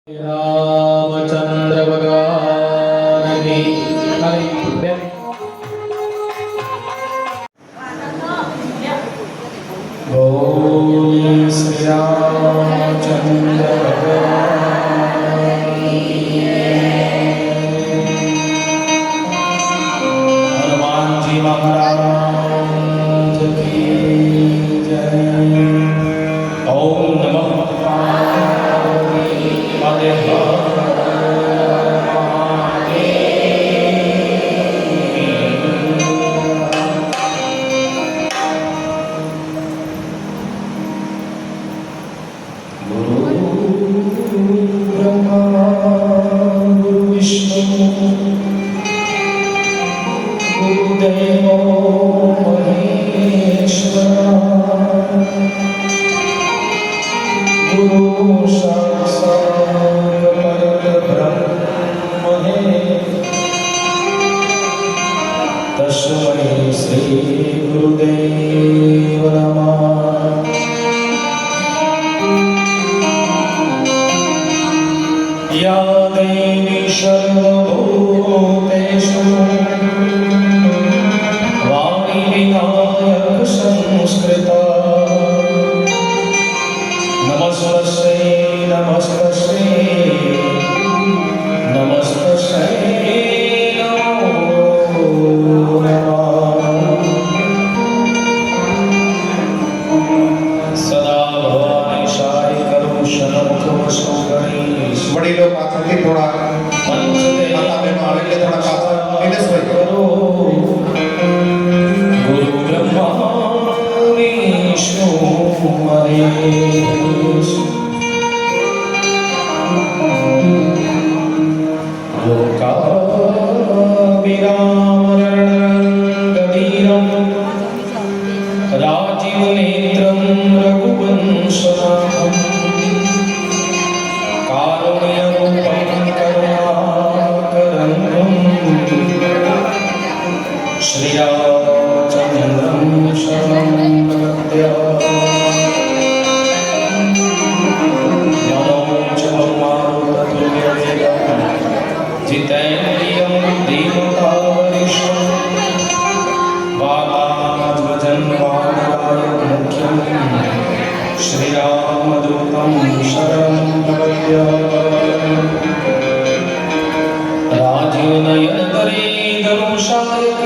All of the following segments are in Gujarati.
रामचंद्र भगवान की जय। बोल श्री रामचंद्र भगवान की जय। हनुमान जी महाराज की जय। ओम नमः तस्मै श्री गुरुदेव नमः। या देवी सर्वभूतेषु वाणी विनायक संस्कृता नमस्तस्यै नमस्तस्यै नमस्तस्यै वडीलों पाछळથી થોડા માતા બહેનો આવે એટલે થોડા પાછળ નિલેશભાઈ करो गुरु ब्रह्मा विष्णु महेश लोकाभिरामरणरङ्गधीरं राजीवनेत्रं रघुवंशनाथं श्रीरामचन्द्रं शरणं मनोजवं मारुततुल्यवेगं जितेन्द्रियं धीमतावरिष्ठं वातात्मजं वानराय मुख्यं श्रीरामदूतं शरणं प्रपद्ये। राजीवनयनतरे धनुषायक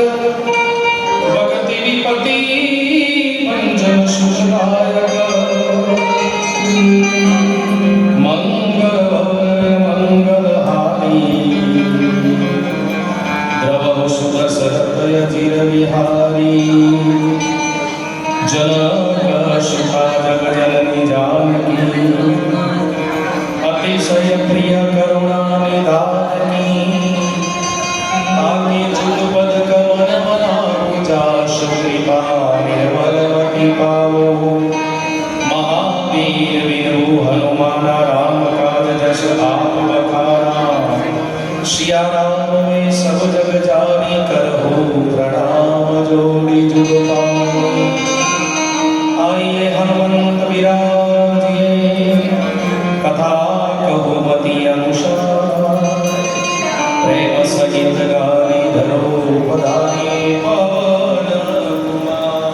भगति विपति पंचम सुखदायक मंगल मंगलहारी द्रव सुदशरथय चिर विहारी जनक सुखा जग जननी जानकी अतिशय प्रिय करुणा निधानी आगे जुगपद कवन मना कृपा निर्मलमति पावो महावीर विनु हनुमाना राम काज जस आप बखाना सिया राम में सब जग जानी करहु प्रणाम जोड़ी जुग पावो। आइए हनुमंत विराजिए कथा कहु मति अनुसार प्रेम सहित गारी धरो पधारी पवन कुमार।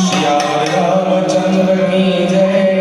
श्याम रामचंद्र की जय।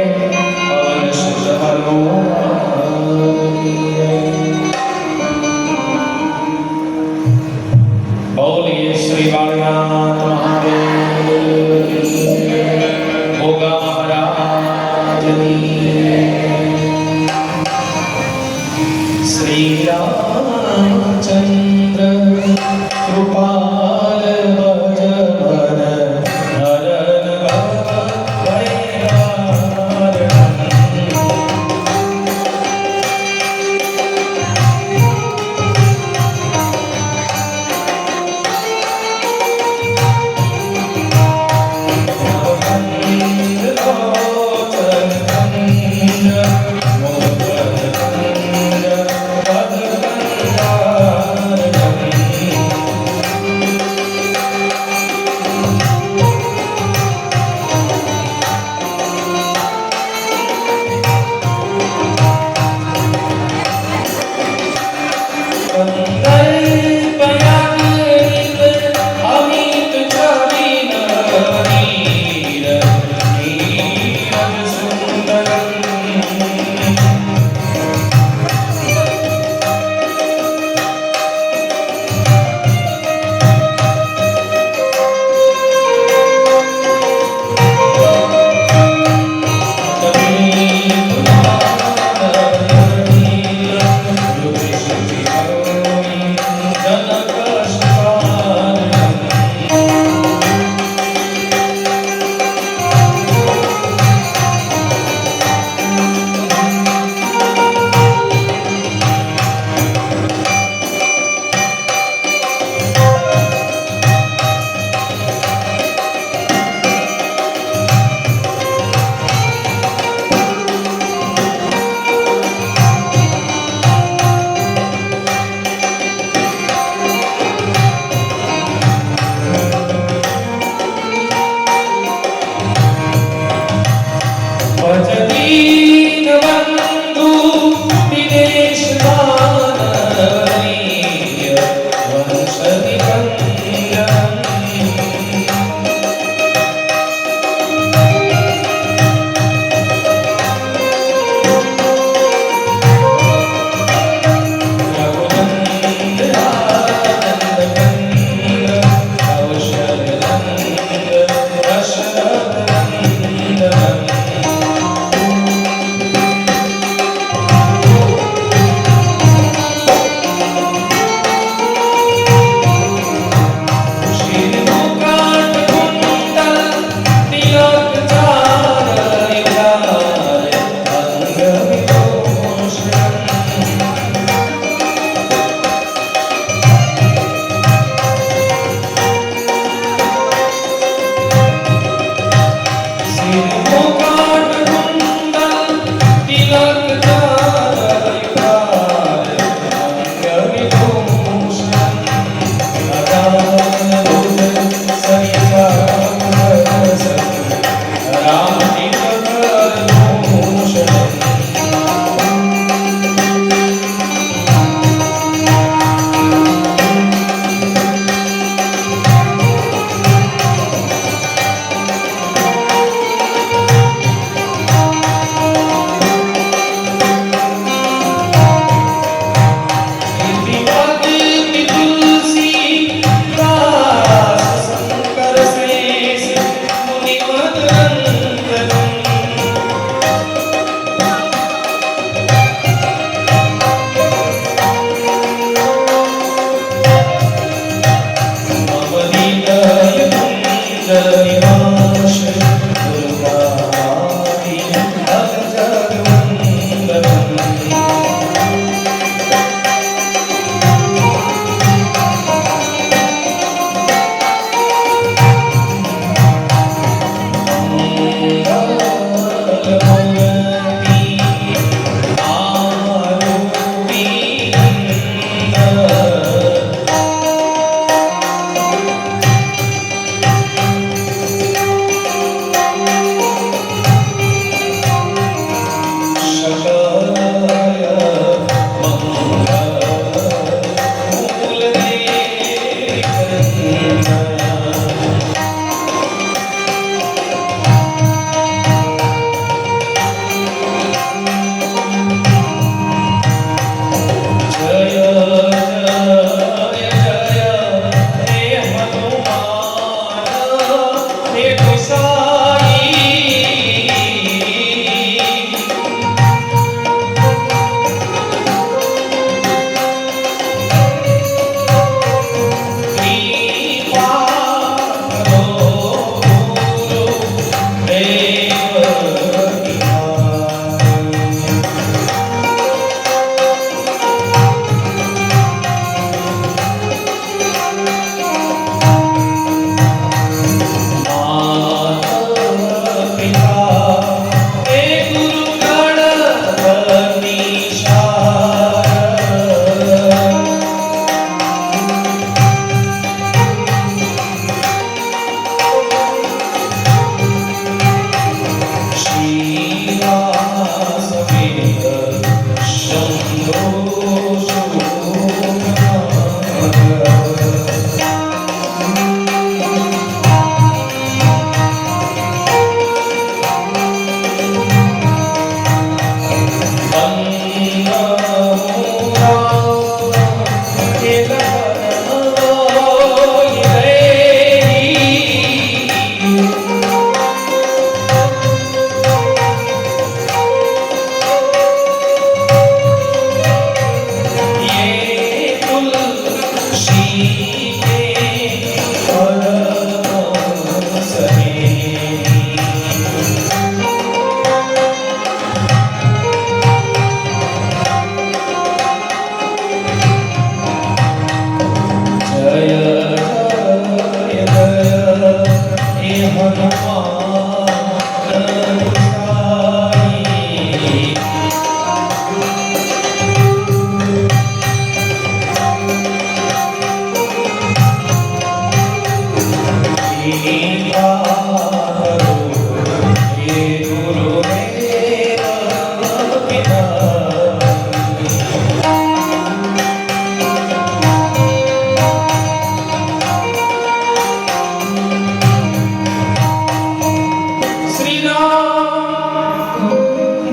શ્રી રામ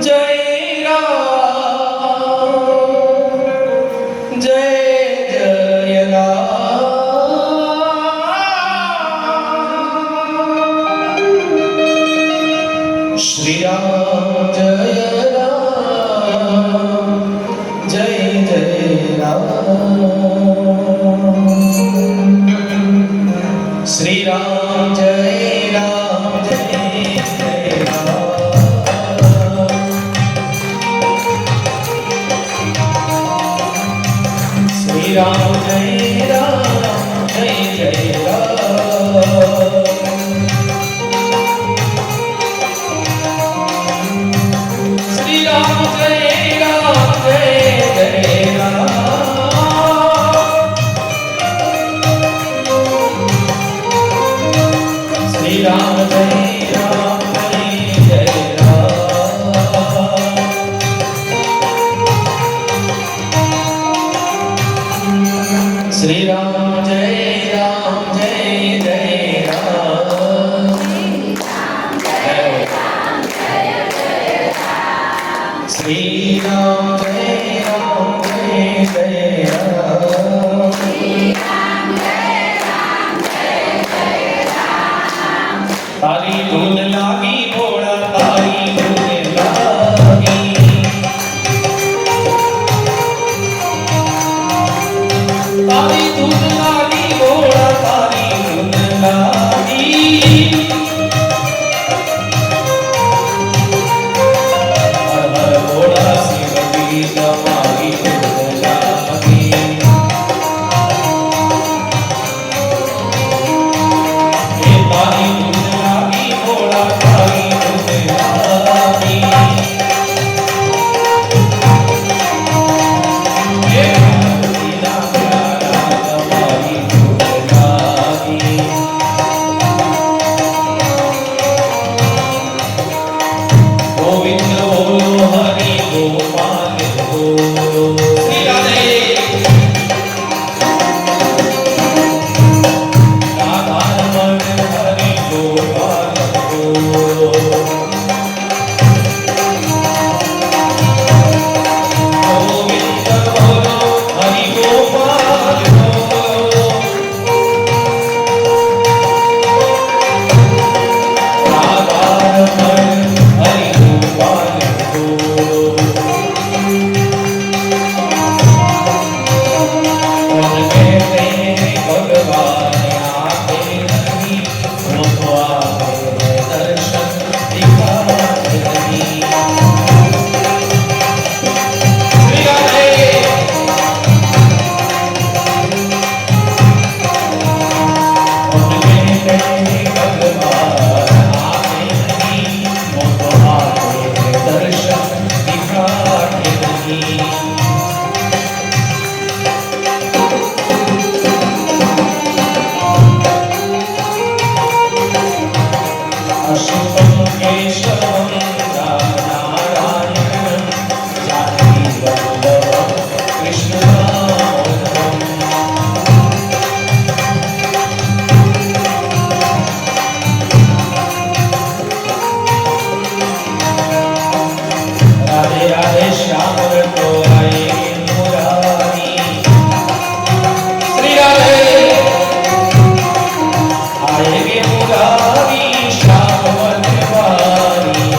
જય રામ જય જય રામ શ્રી રામ જય રામ જય જય રામ શ્રી રામ જય રામ જય જય રામ શ્રી રામ જય રામ જય જય રામ શ્રી રામ જય રામ જય જય રામ શ્રી રામ જય રામ જય જય રામ શ્રી રામ જય રામ જય જય રામ શ્રી રામ જય રામ જય જય રામ તારી ધૂન લાગી ભોળા તારી ધૂન લાગી તારી ધૂન લાગી ભોળા તારી ધૂન લાગી હર હર ભોળા શિવજી તમારી ધૂન લાગી હે તારી ધૂન લાગી ભોળા તારી ધૂન લાગી હે ભક્તિના પ્યારા તમારી ધૂન લાગી ગોવિંદ બોલો હરિ ગોપાલ બોલો શ્રી રાધે રાધારમણ હરિ ગોપાલ બોલો ગોવિંદ બોલો હરિ ગોપાલ બોલો રાધારમણ હરિ ગોપાલ બોલો कौन कहते हैं भगवान आते नहीं वो तो आते हैं दर्शन दिखाते नहीं श्री राधे कौन कहते हैं भगवान आते नहीं वो तो आते हैं दर्शन दिखाते नहीं अशुभं केशवं नारायणं जानकीवल्लभं कृष्णदामोदरम् राधे राधे श्याम रतो आए मुरारी श्री राधे आएगे मुरारी श्याम वनवारी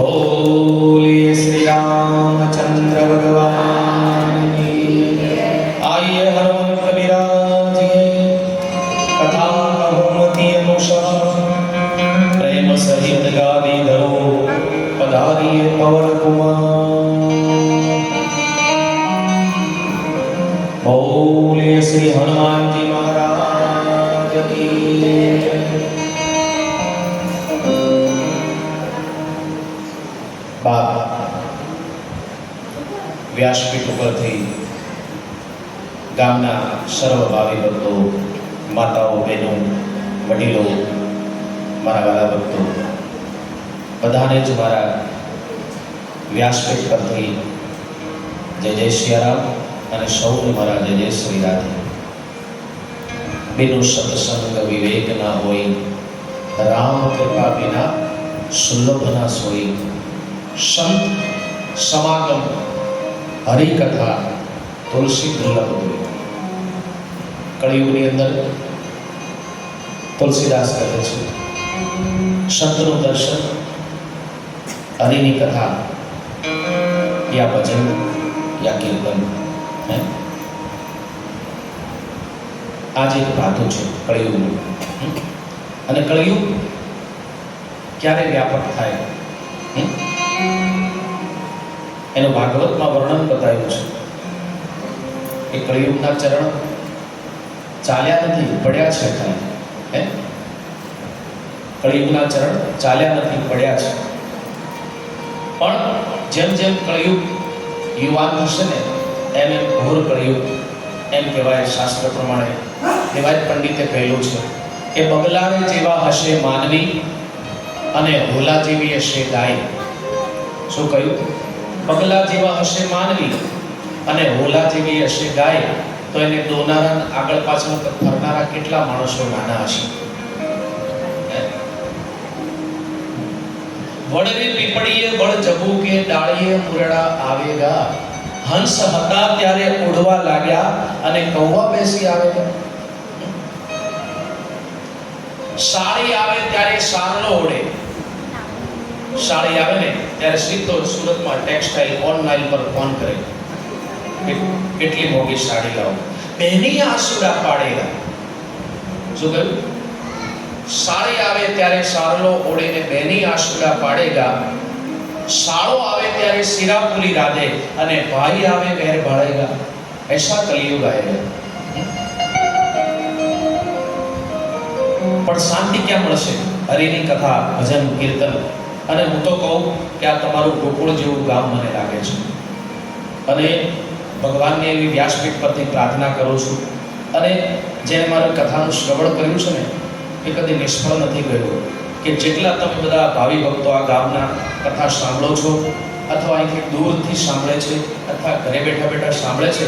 बोलिए श्री रामचंद्र भगवान की। आइए हनुमंत विराजिए कथा कहूमति अनुसार प्रेम सहित गादी धरो पधारिए पवन कुमार। बोलिए श्री हनुमान जी महाराज की। બાપ વ્યાસપીઠ ઉપરથી ગામના સર્વ ભાવિ ભક્તો, માતાઓ, બહેનો, વડીલો, મારા વાલા ભક્તો બધાને જ મારા વ્યાસપીઠ પરથી જય જય સિયારામ અને સૌને મારા જય જય શ્રી રાધે। बिनु सत्संग विवेक ना होई, राम कृपा बिना सुलभ ना सोई। संत समागम हरि कथा तुलसी दुर्लभ हुई। कलियुगनी अंदर तुलसीदास कहते छे संतનું દર્શન, હરિની કથા या भजन या कीर्तन है आज एक बात है कलियुग અને કળિયુગ ક્યારે વ્યાપક થાય એનું ભાગવતમાં વર્ણન બતાવ્યું છે કે કળિયુગના ચરણ ચાલ્યા નથી, પડ્યા છે ખાલી હે કળિયુગના ચરણ ચાલ્યા નથી, પડ્યા છે। પણ જેમ જેમ કળિયુગ યુવાન થશે ને એમ એમ ઘોર કળિયુગ એમ કહેવાય શાસ્ત્ર પ્રમાણે। દેવાય પંડિતે કહેલું છે કે બગલાને જેવા હશે માનવી અને હોલા જેવી હશે ગાય। શું કહ્યું? બગલા જેવા હશે માનવી અને હોલા જેવી હશે ગાય, તો એને દોનારા આગળ પાછળ ફરનારા કેટલા માણસો નાના હશે। વડરે પીપળીએ વડ જબુ કે ડાળીએ મુરડા આવેગા, હંસ હતા ત્યારે ઉડવા લાગ્યા અને કૌવા બેસી આવેગા। સાડી આવે ત્યારે સારલો ઓડે, સાડી આવે ને ત્યારે સીધો સુરતમાં ટેક્સટાઇલ ઓનલાઈન પર ફોન કરે કે કેટલી મોંઘી સાડી લાવો, બેની આસુડા પાડેલા। શું કહ્યું? સાડી આવે ત્યારે સારલો ઓડે ને બેની આસુડા પાડેગા, साड़ो आवे त्यारे सिरापुली राधे अने भाई आवे मेहर भाड़ेगा। ऐसा कलियुग आएगा। पर शांति क्या મળશે? હરિની કથા, ભજન, કીર્તન। અને હું તો કહું કે આ તમારું ગોકુળ જેવું ગામ મને લાગે છે અને ભગવાનની એવી વ્યાસપીઠ પરથી પ્રાર્થના કરું છું અને જેને મારી કથાનું શ્રવણ કર્યું છે ને એ કદી નિષ્ફળ નથી ગયું કે જેટલા તમે બધા ભાવિ ભક્તો આ ગામના કથા સાંભળો છો અથવા અહીંથી દૂરથી સાંભળે છે અથવા ઘરે બેઠા બેઠા સાંભળે છે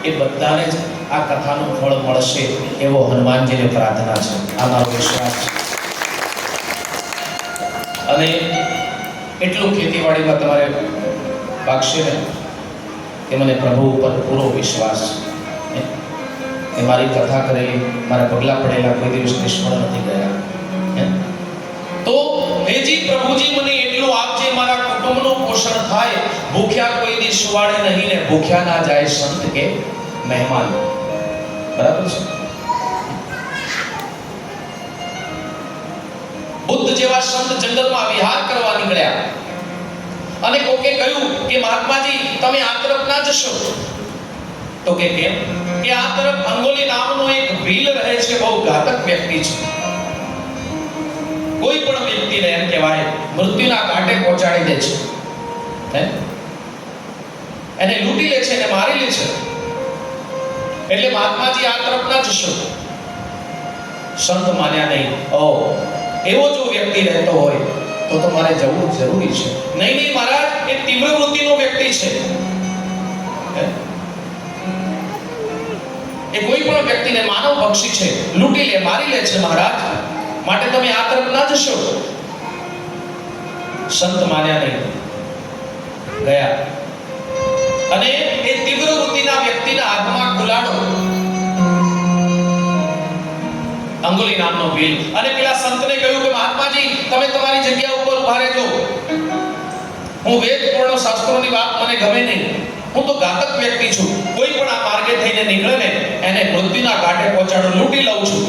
એ બધાને જ આ કથાનું ફળ મળશે એવો હનુમાનજીને પ્રાર્થના છે, આ મારો વિશ્વાસ છે। અને એટલું ખેતીવાડીમાં તમારે પાકશે ને કે મને પ્રભુ ઉપર પૂરો વિશ્વાસ છે કે મારી કથા કરેલી, મારા પગલા પડેલા કોઈ દિવસ નિષ્ફળ નથી ગયા। तो हेजी प्रभुजी मने એટલું આપજે મારા કુટુંબનું પોષણ થાય, ભૂખ્યા કોઈ દી સુવાડે નહીં ને ભૂખ્યા ના જાય સંત કે મહેમાન। બરાબર છે? બુદ્ધ જેવા સંત જંગલમાં વિહાર કરવા નીકળ્યા અને કોકે કહ્યું કે મહાત્માજી તમે આ તરફ ના જશો, તો કે કેમ? કે આ તરફ અંગોલી નામનો એક ભીલ રહે છે, બહુ ઘાતક વ્યક્તિ છે। કોઈ પણ વ્યક્તિને એમ કહેવાય મૃત્યુના ઘાટે પહોંચાડી દે છે, એને લૂંટી લે છે અને મારી લે છે। એટલે મહાત્માજી આ તરફ ના જશો। સંત માન્યા નહીં। ઓ એવો જો વ્યક્તિ રહેતો હોય તો મારે જવું જરૂરી છે। નહીં નહીં મહારાજ, એ તીવ્ર વૃત્તિનો વ્યક્તિ છે, એ કોઈ પણ વ્યક્તિને માનવ ભક્ષી છે, લૂંટી લે, મારી લે છે મહારાજ, માટે તમે આ તરફ ના જશો। સંત માન્યા નહીં, ગયા અને એ તીવ્ર વૃત્તિના વ્યક્તિના હાથમાં ગુલાડો, અંગુલી નામનો ભીલ, અને પેલા સંતને કહ્યું કે મહાત્માજી તમે તમારી જગ્યા ઉપર ઉભા રહેજો। હું વેદ પૂર્ણ શાસ્ત્રોની વાત મને ગમે નહીં, હું તો ઘાતક વ્યક્તિ છું, કોઈ પણ આ માર્ગે થઈને નીકળે ને એને મૃત્યુના ઘાટે પહોંચાડો લૂંટી લઉં છું.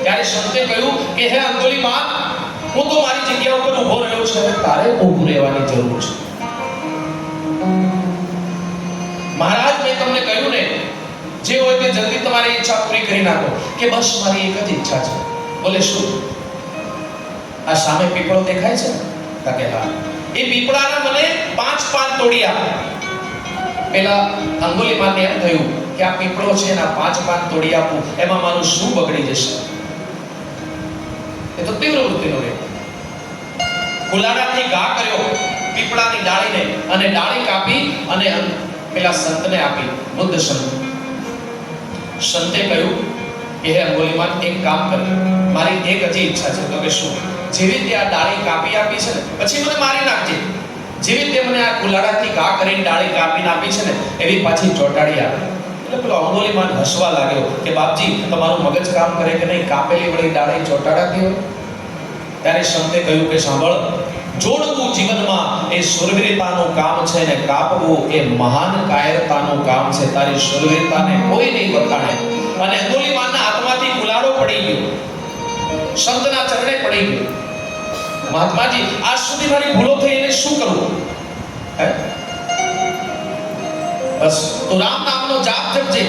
ત્યારે સંતે કહ્યું કે હે અંગુલિમાલ, હું તો મારી જગ્યા ઉપર ઊભો રહ્યો છું, તારે ઊભું રહેવાની જરૂર છે. મહારાજ, મેં તમને કહ્યું ને, જે હોય તે જલ્દી તમારી ઈચ્છા પૂરી કરી નાખો. કે બસ મારી એક જ ઈચ્છા છે. બોલે શું? આ સામે પીપળો દેખાય છે ને? કે હા. એ પીપળાના મને 5 પાન તોડી આપ. પેલા અંગુલિમાલને એમ થયું કે આ પીપળો છે એના 5 પાન તોડી આપું, એમાં મારું શું બગડી જશે? એ તો તીવ્ર વૃત્તિનો વ્યક્તિ. કુલાડાથી ઘા કર્યો પીપળાની ડાળીને, અને ડાળી કાપી અને પેલા સંતને આપી. બુદ્ધ સંત. સંતે કહ્યું કે હે અંગુલિમાલ, એક કામ કર, મારી એક જ ઈચ્છા છે. તો કે શું? જેવી તે આ ડાળી કાપી આપી છે ને, પછી મને મારી નાખજે. જેવી તે મને આ કુલાડાથી ઘા કરીને ડાળી કાપીને આપી છે ને, એવી પાછી ચોટાડી આપે. એટલે પેલો અંગુલિમાલ હસવા લાગ્યો કે બાપજી, તમારું મગજ કામ કરે કે નહીં? કાપેલી વળી ડાળી ચોટાડાતી હોય? ત્યારે સંતે કહ્યું કે સાંભળ, જોડવું જીવનમાં એ સુરવીરતાનું કામ છે, ને કાપવું એ મહાન કાયરતાનું કામ છે. તારી સુરવીરતાને કોઈ નહીં બતાડે. અને અંગુલિમાલના હાથમાંથી કુલાડો પડી ગયો, સંતના ચરણે પડી ગયો. મહાત્માજી, આજ સુધી મારી ભૂલો થઈ, એને શું કરવું? હે? બસ તું રામ નામનો જાપ જપજે.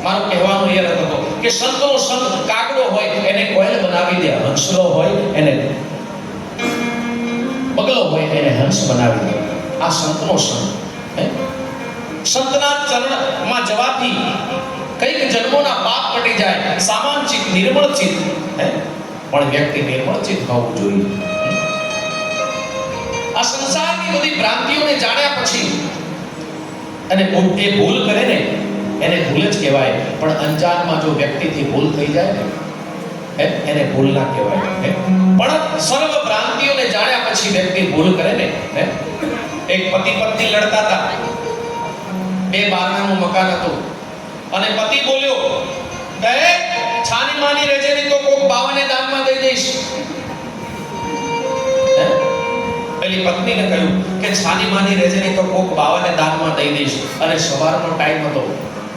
મારો કહેવાનો એ અર્થ હતો કે સંતનો સંત કાગડો હોય એને કોયલ બનાવી દે, હંસલો હોય એને, બગલો હોય એને હંસ બનાવી દે. આ સંતનો સંત. સંતના ચરણમાં જવાથી કઈક જન્મોના પાપ કટી જાય. સામાન ચિત્ત, નિર્મળ ચિત્ત. પણ વ્યક્તિ નિર્મળ ચિત્ત હોવું જોઈએ. આ સંસારની બધી ભ્રાંતિઓને જાણ્યા પછી અને એ ભૂલ કરે ને એને ભૂલ જ કહેવાય. પણ અંજાનમાં જો વ્યક્તિથી ભૂલ થઈ જાય ને એને ભૂલ ના કહેવાય. પણ સર્વ ભ્રાંતિઓને જાણ્યા પછી વ્યક્તિ ભૂલ કરે ને, એક પતિ પત્ની લડતા હતા. 2 બારણાનું મકાન હતું અને પતિ બોલ્યો કે છાની માની રહેજે, નહીં તો કોક બાવાને દાનમાં દઈ દઈશ. પેલી પત્નીને કહ્યું કે છાની માની રહેજે, નહીં તો કોક બાવાને દાનમાં દઈ દઈશ. અને સવારનો ટાઈમ હતો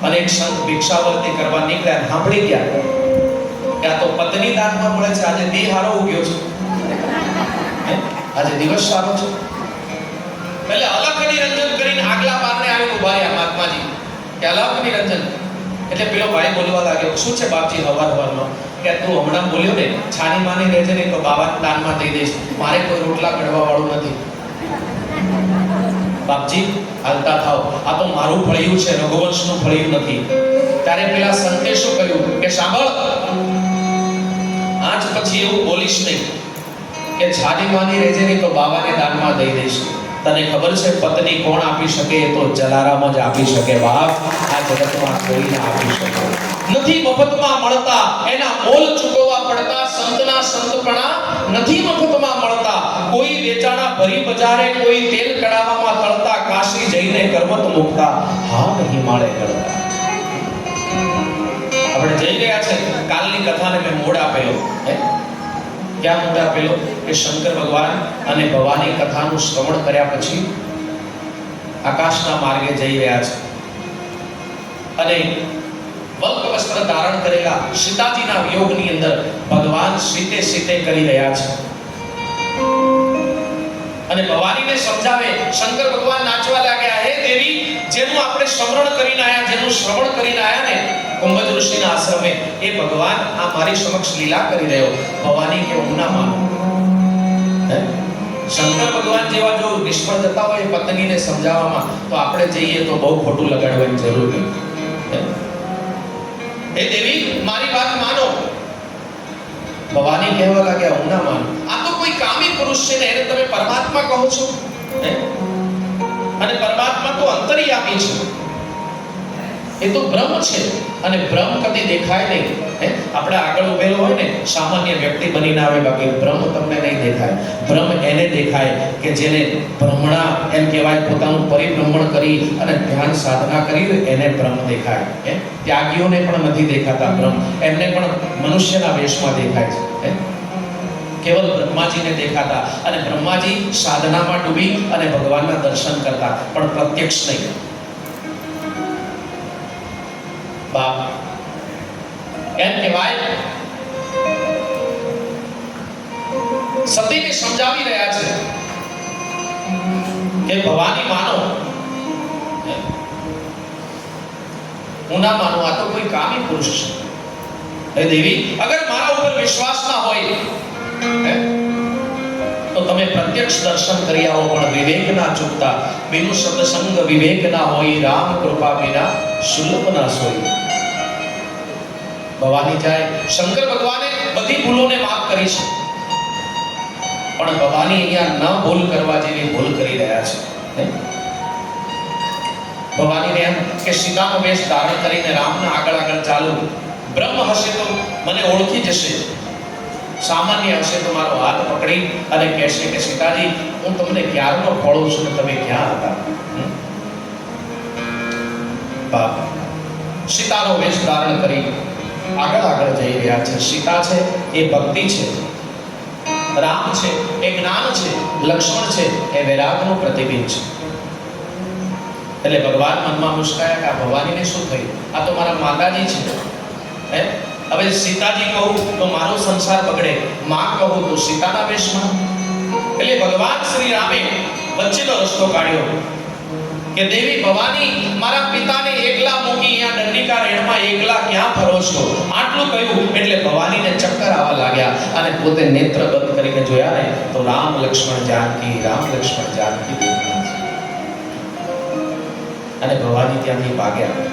અને એક સંત ભિક્ષાવર્તી કરવા નીકળ્યા. સાંભળી ગયા કે આ તો પત્ની દાનમાં મળે છે. આજે દી હારો ઉગ્યો છે, આજે દિવસ સારો છે. એટલે અલખ નિરંજન કરીને આગલા બારને આવીને ઉભા રહ્યા મહાત્માજી કે અલખ નિરંજન. એટલે પેલો ભાઈ બોલવા લાગ્યો, શું છે બાપજી હવારમાં? કે તું હમણાં બોલ્યો ને છાની માની રહેજે, નહીં તો બાવા દાનમાં દઈ દઈશ. મારે કોઈ રોટલા કડવા વાળું નથી. બાપજી હાલતા થાવ, આ તો મારું ફળિયું છે, રઘુવંશનું ફળિયું નથી. ત્યારે પેલા સંતે શું કહ્યું કે સાંભળ, આજ પછી એવું બોલીશ નહીં કે છાની માની રહેજે, નહીં તો બાવાને દાનમાં દઈ દઈશ. તને ખબર છે પત્ની કોણ આપી શકે? એ તો જલારામ જ આપી શકે. બાપ, આ જગતમાં કોઈ ના આપી શકે. નથી મફતમાં મળતા, એના મોલ ચૂકવવા પડતા. સંતના સંતપણા નથી મફતમાં મળતા. કોઈ વેચાણા ભરી બજારે, કોઈ તેલ કડાવામાં તળતા. કાશી જઈને કરમત મુકતા, હા નહીં માળે કરતા. આપણે જઈ રહ્યા છે. કાલની કથાને મેં મોડ આપેલો. ક્યાં મોડ આપેલો? કે શંકર ભગવાન અને ભવાની કથાનું શ્રવણ કર્યા પછી આકાશના માર્ગે જઈ રહ્યા છે અને વલ્ક વસ્ત્ર ધારણ કરેલા સીતાજીના વિયોગની અંદર ભગવાન સીતે સીતે કરી રહ્યા છે. અને ભવાનીને સમજાવે. શંકર ભગવાન નાચવા લાગ્યા, હે દેવી, જેનું આપણે સ્મરણ કરીને આયા, જેનું શ્રવણ કરીને આયા ને કુંભજ ઋષિના આશ્રમે, એ ભગવાન આ મારી સમક્ષ લીલા કરી રહ્યો. ભવાની કે હું ના માનું. શંકર ભગવાન જેવા જો નિષ્ફળ જતા હોય પત્નીને સમજાવવામાં, તો આપણે જઈએ તો બહુ ખોટું લગાડવાની જરૂર નથી. હે દેવી, મારી વાત માનો. ભવાની કહેવા લાગ્યા, હું ના માનું. આ તો કોઈ કામી પુરુષ છે ને, એને તમે પરમાત્મા કહો છો? અને પરમાત્મા તો અંતર્યામી છે, એ તો બ્રહ્મ છે. અને બ્રહ્મ કદી દેખાય નહીં. આપણે આગળ ઉભેલો હોય ને સામાન્ય વ્યક્તિ બનીને આવે, બાકી બ્રહ્મ તમને નહીં દેખાય. બ્રહ્મ એને દેખાય કે જેને ભ્રમણા એમ કહેવાય, પોતાનું પરિભ્રમણ કરી અને ધ્યાન સાધના કરી એને બ્રહ્મ દેખાય. ત્યાગીઓને પણ નથી દેખાતા બ્રહ્મ, એમને પણ મનુષ્યના વેશમાં દેખાય છે. કેવલ બ્રહ્માજીને દેખાતા અને બ્રહ્માજી સાધનામાં ડૂબી અને ભગવાનના દર્શન કરતા, પણ પ્રત્યક્ષ નહીં. બાપ એમ કહેવાય સતીને સમજાવી રહ્યા છે કે ભવાની માનો, હું ના માનું, આ તો કોઈ કામી પુરુષ છે. હે દેવી, અગર મારા ઉપર વિશ્વાસ ના હોય તો તમે પ્રત્યક્ષ દર્શન કરી આવો, પણ વિવેક ના ચૂકતા. બિનુ સત્સંગ વિવેક ના હોય, રામ કૃપા વિના સુલભ ના સોઈ. ભવાની જાય, શંકર ભગવાને બધી ભૂલોને માફ કરી છે, પણ ભવાની અહીંયા ન ભૂલ કરવા જેવી ભૂલ કરી રહ્યા છે. ભવાનીને એમ કે સીતાનો વેશ ધારણ કરીને રામના આગળ આગળ ચાલુ, બ્રહ્મ હશે તો મને ઓળખી જશે, સામાન્ય હશે તો મારો હાથ પકડી અને કહેશે કે સીતાજી, હું તમને ક્યારનો ખોળું છું ને તમે ક્યાં હતા. બાપ સીતાનો વેશ ધારણ કરી આગળ આગળ જઈ રહ્યા છે. સીતા છે એ ભક્તિ છે, રામ છે એ જ્ઞાન છે, લક્ષ્મણ છે એ વૈરાગનું પ્રતિબિંબ છે. એટલે ભગવાન મનમાં મુસ્કાયા કે આ ભવાનીને શું થયું, આ તો મારા માતાજી છે. હવે સીતાજી કહું તો મારો સંસાર બગડે, માં કહું તો સીતાના વેશમાં. એટલે ભગવાન શ્રી રામે વચ્ચેનો રસ્તો કાઢ્યો કે દેવી ભવાની, મારા પિતાને એકલા મૂકી અહીંયા દંડિકા રેણમાં એકલા ક્યાં ફરો છો. આટલું કહ્યું એટલે ભવાનીને ચક્કર આવવા લાગ્યા અને પોતે નેત્ર બંધ કરીને જોયા ને તો રામ લક્ષ્મણ જાનકી, રામ લક્ષ્મણ જાનકી દેખાયા છે. અને ભવાની ત્યાંથી ભાગ્યા.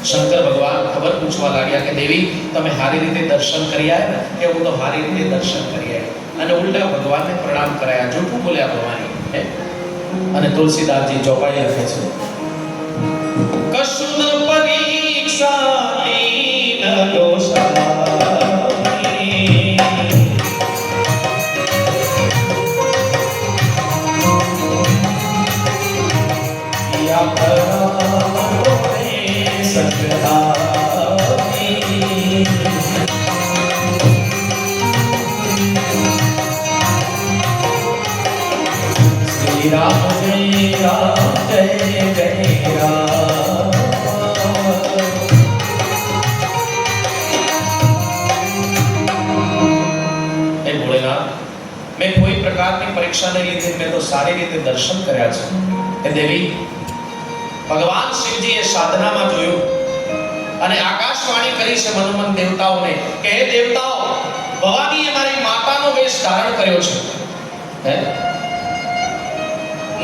શંકર ભગવાન ખબર પૂછવા લાગ્યા કે દેવી, તમે સારી રીતે દર્શન કરી આવ્યા ને? કે હું તો સારી રીતે દર્શન કરી આવ્યા. અને ઉલટા ભગવાનને પ્રણામ કરાયા. જૂઠું બોલ્યા ભવાની. અને તુલસીદાસજી ચોપાઈ લખે છે, કશુન પરીક્ષા લીન દોષાની, યા પરામોરે સકળાની. શ્રી રામ જય રામ જય જય રામ. હે ભોળેનાથ, મેં કોઈ પ્રકારની પરીક્ષા નહીં લીધી, મેં તો સારી રીતે દર્શન કર્યા છે. હે દેવી, ભગવાન શિવજીએ સાધનામાં જોયું અને આકાશવાણી કરી છે મનોમન દેવતાઓને કે હે દેવતાઓ, ભવાનીએ મારી માતાનો વેશ ધારણ કર્યો છે. હે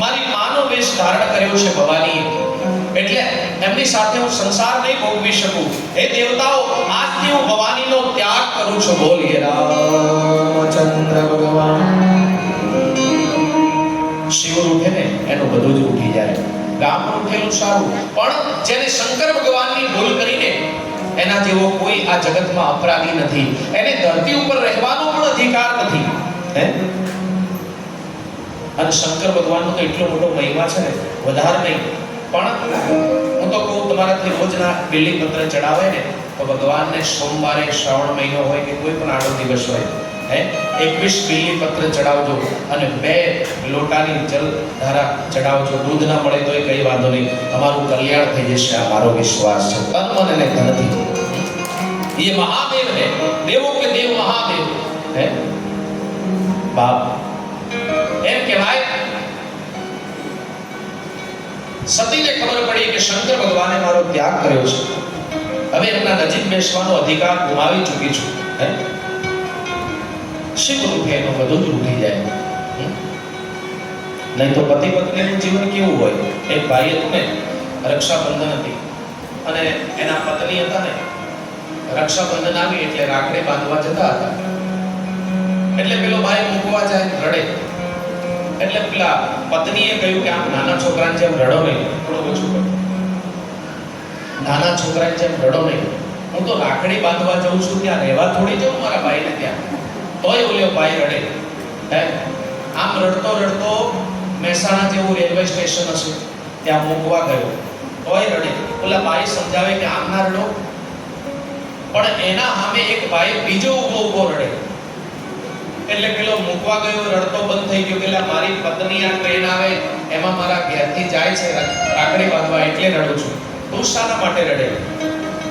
મારી માનો વેશ ધારણ કર્યો છે ભવાની, એટલે એમની સાથે હું સંસાર નહીં ભોગવી શકું. હે દેવતાઓ, આજથી હું ભવાનીનો ત્યાગ કરું છું. બોલીએ રામચંદ્ર ભગવાન. શિવ ઉઠે ને એનું બધું જ ઉઠી જાય. ગામ ઉઠેલું સારું, પણ જેને શંકર ભગવાનની ભૂલ કરીને એના જેવો કોઈ આ જગતમાં અપરાધી નથી. એને ધરતી ઉપર રહેવાનો પણ અધિકાર નથી. હે અને શંકર ભગવાનનો તો એટલો મોટો મહિમા છે ને, વધારે નહીં, પણ હું તો કહું તમારાથી રોજના બિલ્લી પત્ર ચડાવે ને તો ભગવાનને સોમવારે, શ્રાવણ મહિનો હોય કે કોઈ પણ આડો દિવસ હોય, 21 બિલ્લી પત્ર ચડાવજો અને 2 લોટાની જલ ધારા ચડાવજો. દૂધ ના મળે તો એ કઈ વાંધો નહીં, તમારું કલ્યાણ થઈ જશે. આ મારો વિશ્વાસ છે, તન મન અને ધનથી. ये महादेव है, देवों के देव महादेव है. बाप એમ કહેવાય સતીને ખબર પડી કે શંકર ભગવાને મારો ત્યાગ કર્યો છે, હવે એમના નજીક બેસવાનો અધિકાર ગુમાવી ચૂકી છું. શિવ રૂપે એનું બધું જ ઉઠી જાય. નહીં તો પતિ પત્નીનું જીવન કેવું હોય. એક ભાઈ હતું ને, રક્ષાબંધન હતી અને એના પત્ની હતા ને, રક્ષાબંધન આવી એટલે રાખડી બાંધવા જતા હતા. એટલે પેલો ભાઈ મૂકવા જાય, રડે. એટલે પેલા પત્નીએ કહ્યું કે આમ નાના છોકરાને જેમ રડો નહીં, થોડું ઓછું કરો. નાના છોકરાને જેમ રડો નહીં, હું તો રાખડી બાંધવા જઉં છું, ત્યાં રહેવા થોડી જઉં મારા ભાઈને ત્યાં. તોય ઓલો ભાઈ રડે. આમ રડતો રડતો મહેસાણા જેવું રેલવે સ્ટેશન હશે ત્યાં મૂકવા ગયો, તોય રડે. ઓલા ભાઈ સમજાવે કે આમ ના રડો, પણ એના સામે એક ભાઈ બીજો ઊભો રડે. એટલે પેલો મૂકવા ગયો રડતો બંધ થઈ ગયો કે લા મારી પત્ની આ ટ્રેન આવે એમાં મારા ઘેરથી જાય છે રાખડી બાંધવા એટલે રડું છું. તું શાના માટે રડે?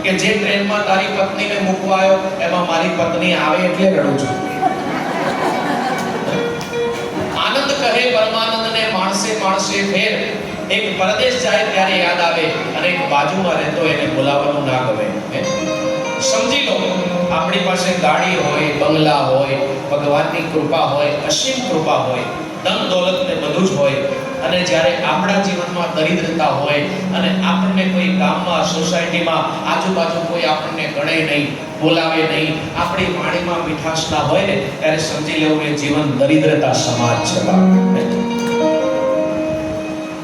કે જે ટ્રેનમાં તારી પત્નીને મૂકવા આવ્યો એમાં મારી પત્ની આવે એટલે રડું છું. આનંદ કહે પરમાનંદને માણસે માણસે ફેર, એક પરદેશ જાય ત્યારે યાદ આવે અને એક બાજુમાં રહેતો એને બોલાવવાનું ના ગમે. સમજી લો, આપણી પાસે ગાડી હોય, બંગલા હોય, ભગવાનની કૃપા હોય, અસીમ કૃપા હોય, ધન દોલત ને બધું જ હોય, અને જ્યારે આપણા જીવનમાં દરિદ્રતા હોય અને આપણને કોઈ ગામમાં સોસાયટીમાં આજુબાજુ કોઈ આપણને ગણે નહીં, બોલાવે નહીં, આપણી વાણીમાં મીઠાશ ના હોય ને, ત્યારે સમજી લેવું એ જીવન દરિદ્રતા સમાજ છે.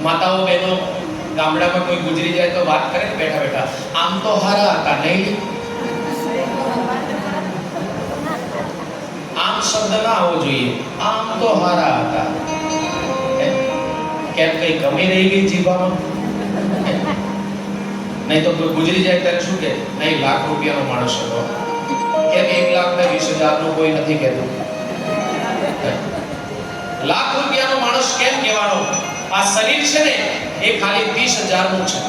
માતાઓ બહેનો ગામડામાં કોઈ ગુજરી જાય તો વાત કરે બેઠા બેઠા, આમ તો હારા હતા નહીં. આમ શબ્દ ના આવવો જોઈએ, આમ તો હારા હતા. કેમ કઈ કમી રહી ગઈ જીવવામાં? નહીં તો કોઈ ગુજરી જાય ત્યારે શું કે નહીં લાખ રૂપિયાનો માણસ હતો. કેમ 1,20,000 નું કોઈ નથી કહેતું? લાખ રૂપિયાનો માણસ કેમ કહેવાનો? આ શરીર છે ને એ ખાલી 30,000 નું છે.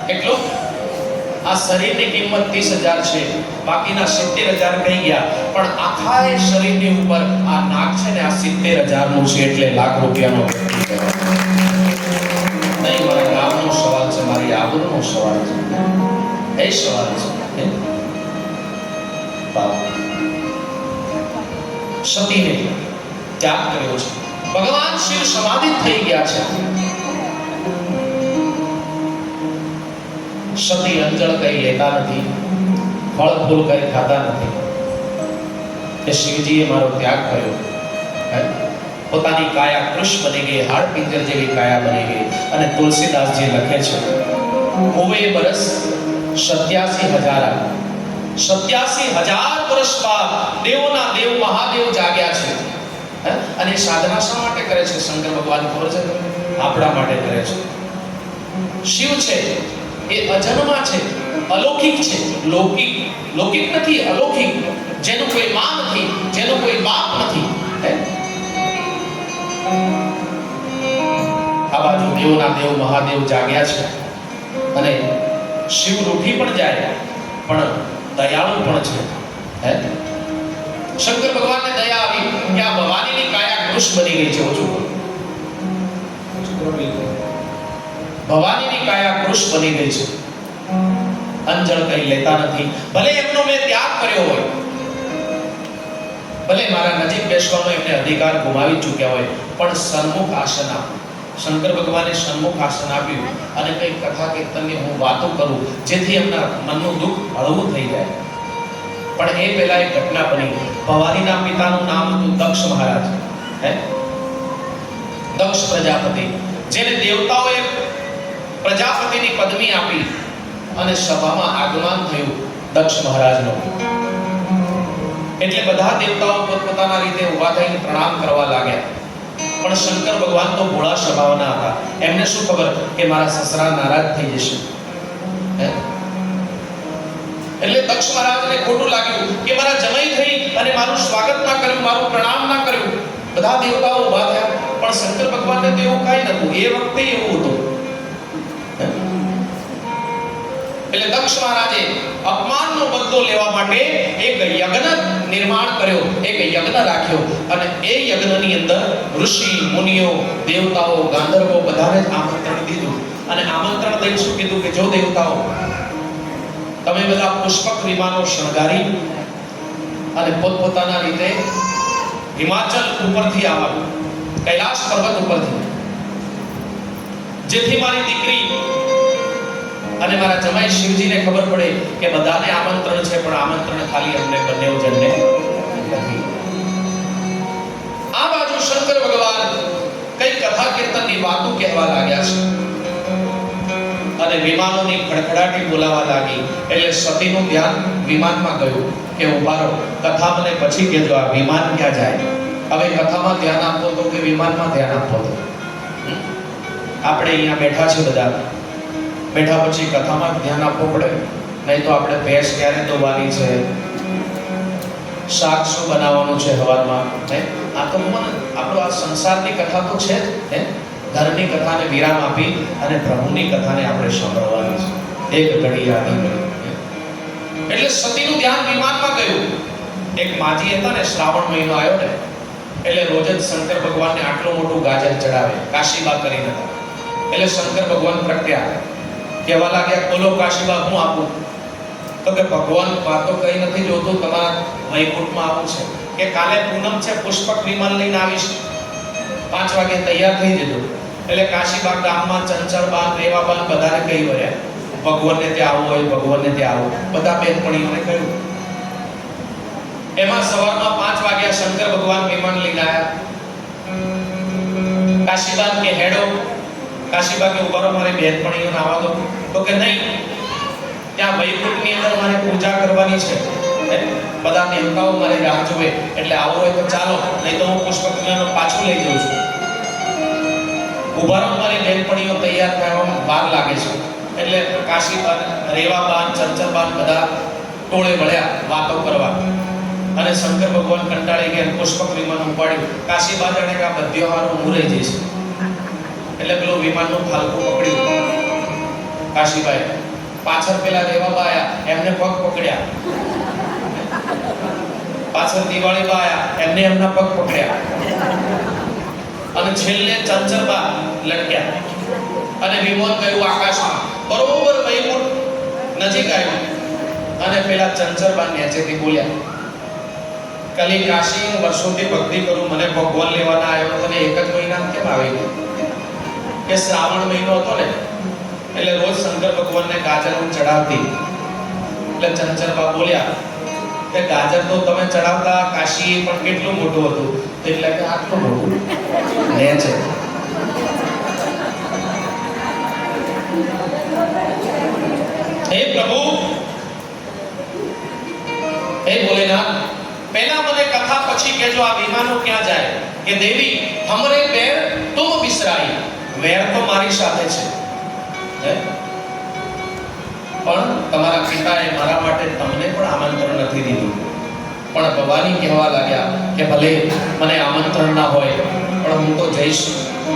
કેટલું? આ શરીરની કિંમત 30,000 છે, બાકીના 70,000 કહી ગયા. પણ આખા એ શરીરની ઉપર આ નાક છે ને આ 70,000 નું છે, એટલે લાખ રૂપિયાનો નહીં. મારા ગામનો સવાલ છે, મારી આબરૂનો સવાલ છે, એ સવાલ છે. સતીને ત્યાગ કર્યો છે. ભગવાન શિવ સમાધિત થઈ ગયા છે. સતી અંજળ કઈ લેતા નથી, ફળ ફૂલ કઈ ખાતા નથી. એ શિવજીએ મારો ત્યાગ કર્યો. પોતાની કાયા કૃશ બની ગઈ, હાડ પિંજર જેવી કાયા બની ગઈ. અને તુલસીદાસજી લખે છે, હોવે બરસ 87,000 87,000 વર્ષ બાદ દેવોના દેવ મહાદેવ જાગ્યા છે. અને સાધના શા માટે કરે છે? શંકર ભગવાન ખબર છે? આપણા માટે કરે છે. શિવ છે એ અજન્મા છે, અલૌકિક છે. લૌકિક લૌકિક નથી, અલૌકિક. જેનું કોઈ માં નથી, જેનો કોઈ બાપ નથી. આ બાજુ દેવોના દેવ મહાદેવ જાગ્યા છે. અને શિવ રૂઠી પણ જાય, પણ દયાળુ પણ છે. શંકર ભગવાનને દયા આવી કે આ ભવાનીની કાયા કૃશ બની ગઈ છે. ઓછું ભવાનીની કાયા કૃશ બની ગઈ છે. અંજળ કઈ લેતા નથી. ભલે એમનો મેં ત્યાગ કર્યો હોય, ભલે મારા નજીક બેસવાનો એમને અધિકાર ગુમાવી ચૂક્યા હોય, પણ સન્મુખ આસન આપ્યું. શંકર ભગવાને સન્મુખ આસન આપ્યું અને કઈ કથા કીર્તનની હું વાતો કરું જેથી એમના મનનું દુઃખ હળવું થઈ જાય. પણ એ પહેલા એક ઘટના બની. ભવાનીના પિતાનું નામ હતું દક્ષ મહારાજ. દક્ષ પ્રજાપતિ, જેને દેવતાઓએ પ્રજાપતિની પદવી આપી. અને સભામાં આગમન થયું દક્ષ મહારાજનું. એટલે બધા દેવતાઓ પોતપોતાના રીતે ઊભા થઈને પ્રણામ કરવા લાગ્યા. પણ શંકર ભગવાન તો ભોળા સ્વભાવના હતા. એમને શું ખબર કે મારા સસરા નારાજ થઈ જશે. એટલે દક્ષ મહારાજને ખોટું લાગ્યું કે મારા જમાઈ થઈ અને મારું સ્વાગત ના કર્યું, મારું પ્રણામ ના કર્યું. બધા દેવતાઓ ઊભા થયા, પણ શંકર ભગવાનને તો એવું કાંઈ નહોતું. એ વખતે એવું હતું. એટલે દક્ષ મહારાજે અપમાનનો બદલો લેવા માટે એક યજ્ઞ નિર્માણ કર્યો, એક યજ્ઞ રાખ્યો. અને એ યજ્ઞની અંદર ઋષિ મુનિઓ, દેવતાઓ, ગાંધર્વો બધાને આમંત્રણ દીધું. અને આમંત્રણ દઈને શું કીધું કે જો દેવતાઓ, તમે બધા પુષ્પક વિમાનો શણગારી અને પોતપોતાના રીતે હિમાચલ ઉપરથી આવવાનું, કૈલાસ પર્વત ઉપરથી, જેથી મારી દીકરી અને મારા જમાઈ શિવજીને ખબર પડે કે બધાને આમંત્રણ છે, પણ આમંત્રણ ખાલી અમને બંને જણને નથી. આ બાજુ શંકર ભગવાન કઈ કથા કીર્તનની વાતો કહેવા લાગ્યા છે અને વિમાનોની ખડખડાટી બોલાવા લાગી. એટલે સતીનું ધ્યાન વિમાનમાં ગયું કે ઉભા રહો, કથા મને પછી કહેજો, આ વિમાન ક્યાં જાય. હવે કથામાં ધ્યાન આપવો તો કે વિમાનમાં ધ્યાન આપવો તો? આપણે અહીંયા બેઠા છે બધા, બેઠા પછી કથામાં ધ્યાન આપવું પડે, નહીં તો આપણે ભેંસ ક્યારે દોવાની છે, શાક શું બનાવવાનું છે હવારમાં, હે આ તો મને આપણો આ સંસારની કથા તો છે હે, ઘરની કથાને વિરામ આપી અને પ્રભુની કથાને આપણે સાંભળવાની છે એક ઘડી આગળ ઘડી. એટલે સતીનું ધ્યાન વિમાનમાં ગયું. એક માજી હતા ને, શ્રાવણ મહિનો આવ્યો ને એટલે રોજ જ શંકર ભગવાનને આટલું મોટું ગાજર ચડાવે, કાશીબા કરીને હતા. એટલે શંકર ભગવાન પ્રગટ્યા, કહેવા લાગ્યા બોલો કાશીબા હું આપું? તો કે ભગવાન વાતો કઈ નથી જોતું, તમારા વૈકુંઠમાં આવું છે કે કાલે પૂનમ છે, પુષ્પક વિમાન લઈને આવીશ, 5 વાગે તૈયાર થઈ જજો. એટલે કાશીબા ગામમાં ચંચળબા, રેવાબા બધાને કહી વળ્યા ભગવાનને ત્યાં આવું હોય, ભગવાનને ત્યાં આવું. બધા બેનપણીઓને કહ્યું. એમાં સવારમાં 5 વાગ્યા શંકર ભગવાન વિમાન લઈને આવ્યા. કાશીબા કે હેડો. કાશીબા કે ઉભા રહો, મારી બેનપણીઓને આવવા દો. તો કે નહીં, ત્યાં વૈકુંઠની અંદર મારે પૂજા કરવાની છે, બધા દેવતાઓ મારી રાહ જોવે, એટલે આવું હોય તો ચાલો, નહીં તો હું પુષ્પક વિમાન પાછું લઈ જઉં છું. ઉભા રહો, મારી બેનપણીઓ તૈયાર થવામાં વાર લાગે છે. એટલે કાશીબા, રેવાબા, ચંચળબા બધા ટોળે વળ્યા વાતો કરવા. અને શંકર ભગવાન કંટાળી ગયા, પુષ્પક વિમાન ઉપાડ્યું. કાશીબા જાણે કે આ બધ્યો હારો મુરાઈ જશે, એટલે પેલું વિમાનનું ફાલકું પકડ્યું કાશીબાએ. પાછળ પેલા રેવાબા આયા, એમને પગ પકડ્યા. પાછળ દિવાળીબા આયા, એમને એમના પગ પકડ્યા. અને છેલ્લે ચંચળબા લટક્યા અને વિમાન ગયું આકાશમાં, બરોબર વૈકુંઠ નજીક આવ્યું. અને પેલા ચંચળબા નીચેથી બોલ્યા, કાલી કાશી વર્ષોથી ભક્તિ કરું, મને ભગવાન લેવાના આવ્યો, તને એક જ મહિના કેમ આવી ગયો? કે શ્રાવણ મહિનો હતો ને એટલે રોજ શંકર ભગવાનને ગાજર હું ચડાવતી. એટલે ચંચળબા બોલ્યા કે ગાજર તો તમે ચડાવતા કાશી, પણ કેટલું મોટું હતું? એટલે કે આટલું મોટું ને છે. હે પ્રભુ, હે ભોલેનાથ, પહેલા મને કથા પછી કેજો આ વિમાનો ક્યાં જાય? કે દેવી હમરે બેર તુમ બિસરાઈ, વેર તો મારી સાથે છે, પણ તમારા પિતાએ મારા માટે તમને પણ આમંત્રણ નથી દીધું. પણ ભવાની કહેવા લાગ્યા કે ભલે મને આમંત્રણ ના હોય પણ હું તો જઈશ,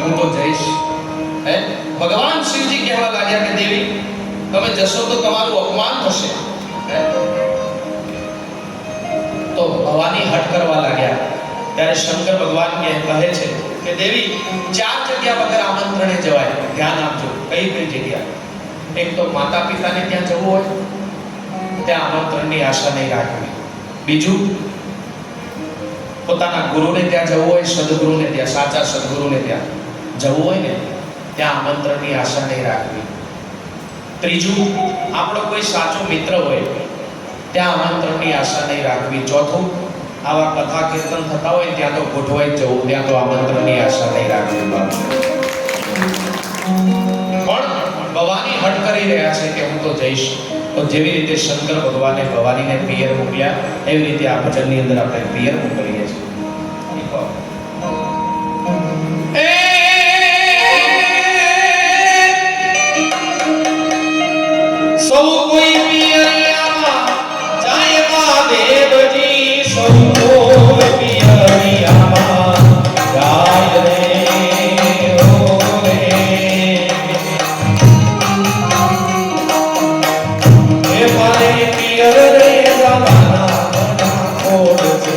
હું તો જઈશ. હે ભગવાન શિવજી કહેવા લાગ્યા કે દેવી તમે જશો તો તમારું અપમાન થશે. તો ભવાની હટ કરવા લાગ્યા. ત્યારે શંકર ભગવાન કહે છે કે દેવી 4 જગ્યા વગર આમંત્રણે જવાય, ધ્યાન આપજો. કઈ કઈ જગ્યા? એક તો માતા પિતાને ત્યાં જવું હોય, ત્યાં આમંત્રણની આશા નહીં રાખવી. બીજું, પોતાના ગુરુને ત્યાં જવું હોય, સદગુરુને ત્યાં, સાચા સદગુરુને ત્યાં જવું હોય ને, ત્યાં આમંત્રણની આશા નહીં રાખવી. ત્રીજું, આપણો કોઈ સાચો મિત્ર હોય, ત્યાં આમંત્રણની આશા નહીં રાખવી. ચોથું, આવા કથા કીર્તન થતા હોય ત્યાં તો ગોઠવાઈ જવું, ત્યાં તો આમંત્રણની આશા નહીં રાખવી. પણ ભવાની હટ કરી રહ્યા છે કે હું તો જઈશ. તો જેવી રીતે શંકર ભગવાને ભવાનીને પિયર મોકલ્યા, એવી રીતે આ ભજનની અંદર આપણે પિયર મોકલીએ છીએ. સૌ કોઈ પિયરિયામાં જાય મહાદેવજી, સૌ કોઈ પિયરિયામાં જાય રે. પિયર રે જવાના ખોડ છે.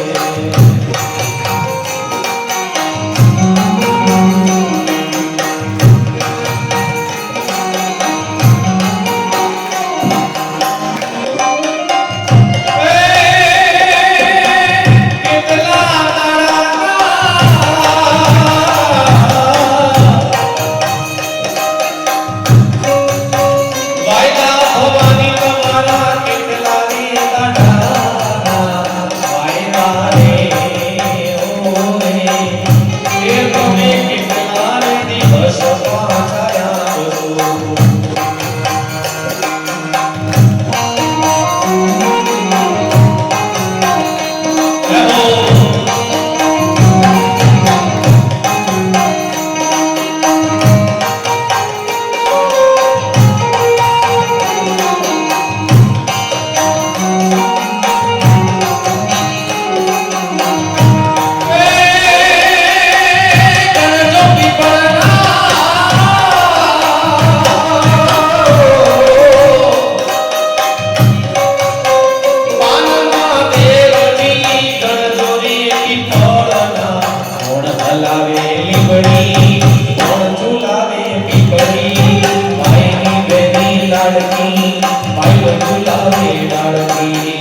પીપળી કોણ ઝુલાવે પીપળી ભાઈની બેની લાડકી ભાઈ ઝુલાવે લાડકી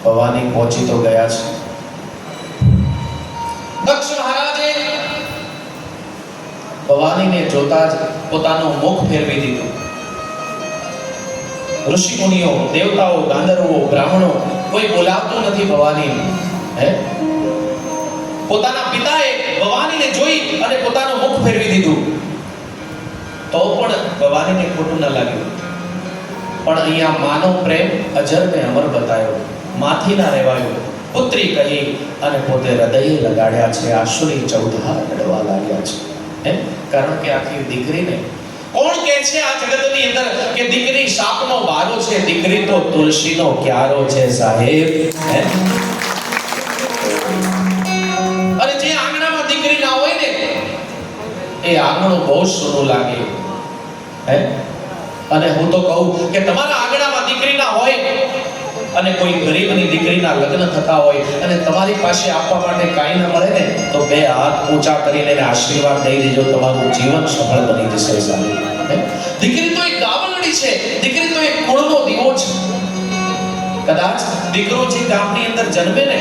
ભવાની પહોંચી તો ગયા છે. દક્ષ મહારાજે ભવાનીને જોતા જ પોતાનું મુખ ફેરવી દીધું. ઋષિ મુનિઓ, દેવતાઓ, ગાંધર્વો, બ્રાહ્મણો કોઈ બોલાવતું નથી ભવાનીને. હે, પોતાના પિતાએ ભવાનીને જોઈ અને પોતાનું મુખ ફેરવી દીધું. તો પણ ભવાનીને ખોટું ન લાગ્યું. પણ અહીંયા માનો પ્રેમ અજરને અમર બતાવ્યો. માથી ના રહેવાયો. પુત્રી કહી અને પોતે હૃદયે લગાડ્યા છે. આશુની ચૌધા રડવા લાગ્યા છે. હે, કારણ કે આખી દીકરીને કોણ કહે છે આ જગતની અંદર કે દીકરી શાપનો બારો છે? દીકરી તો તુલસીનો ક્યારો છે સાહેબ. હે, અને જે આંગણામાં દીકરી ના હોય ને એ આંગણું બહુ સૂનું લાગે. હે, અને હું તો કહું કે તમારા આંગણામાં દીકરી ના હોય અને કોઈ ગરીબની દીકરીના લગ્ન થતા હોય અને તમારી પાસે આપવા માટે કાંઈ ન મળે ને તો બે હાથ ઊંચા કરીને એને આશીર્વાદ દઈ દેજો, તમારું જીવન સફળ બની જશે સાહેબ. દીકરી તો એક ગાવલડી છે, દીકરી તો એક કુળનો દીવો છે. કદાચ દીકરો જે ગામની અંદર જન્મે ને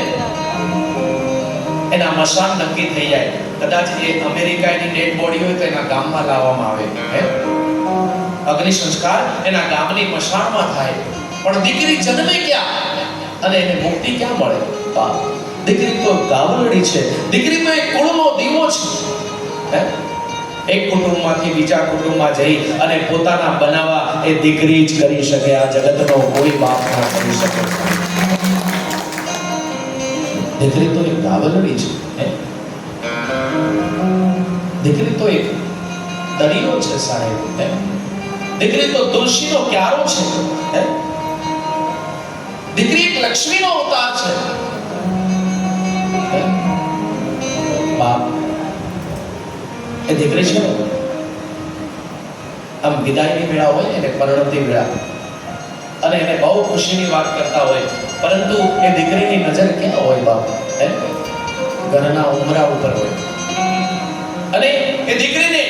એના મશાન નક્કી થઈ જાય. કદાચ એ અમેરિકાની ડેડ બોડી હોય તો એના ગામમાં લાવવામાં આવે, અગ્નિ સંસ્કાર એના ગામની મશાનમાં થાય. પણ દીકરી જન્મે ક્યાં અને એને મુક્તિ ક્યાં મળે? દીકરી તો ગાવલડી છે, દીકરી તો એક કુળનો દીવો છે. એક કુટુંબમાંથી બીજા કુટુંબમાં જઈ અને પોતાના બનાવવા એ દીકરી જ કરી શકે. આ જગતનો કોઈ બાપ ન કરી શકે. દીકરી તો એક ગાવલડી છે, દીકરી તો એક દરિયો છે સાહેબ. દીકરી તો તુલસીનો ક્યારો છે, દીકરી એક લક્ષ્મીનો અવતાર છે. બાપ એ દીકરી છે આમ વિદાયની વેળા હોય ને, પરણતી વેળા, અને એને બહુ ખુશીની વાત કરતા હોય, પરંતુ એ દીકરીની નજર ક્યાં હોય બાપ? ઘરના ઉમરા ઉપર હોય. અને એ દીકરીને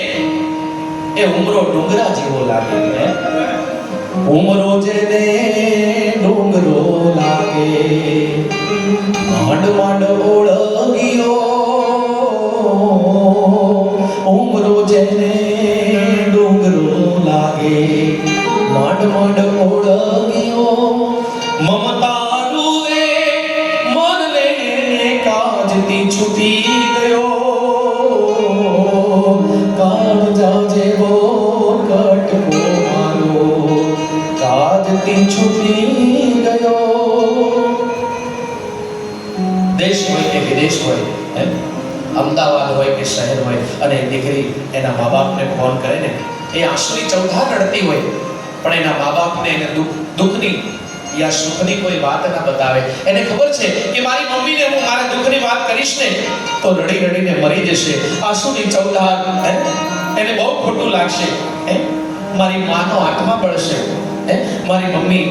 એ ઉમરો ડુંગરા જેવો લાગે. ઉમરો જેને ડુંગરો લાગે, માંડ માંડ ઓળગ્યો. ઉમરો જેને ડુંગરો લાગે, માંડ માંડ ઓળગ્યો. મમતાનું એ મનને કાજથી છૂટી ગયો. કાળજા જેવો કટકો મારો કાજથી છૂટી ગયો. દેશ હોય કે વિદેશ હોય, અમદાવાદ હોય કે શહેર હોય, અને દીકરી એના મા બાપને ફોન કરે ને, એ આંસુની ચૌધા રડતી હોય, પણ એના મા બાપને એને દુઃખની યા સુખની કોઈ વાત ના બતાવે. એને ખબર છે કે મારી મમ્મીને હું મારા દુઃખની વાત કરીશ ને તો રડી રડીને મરી જશે. આંસુની ચૌધા એને બહુ ખોટું લાગશે. મારી માનો આત્મા બળશે, મારી મમ્મી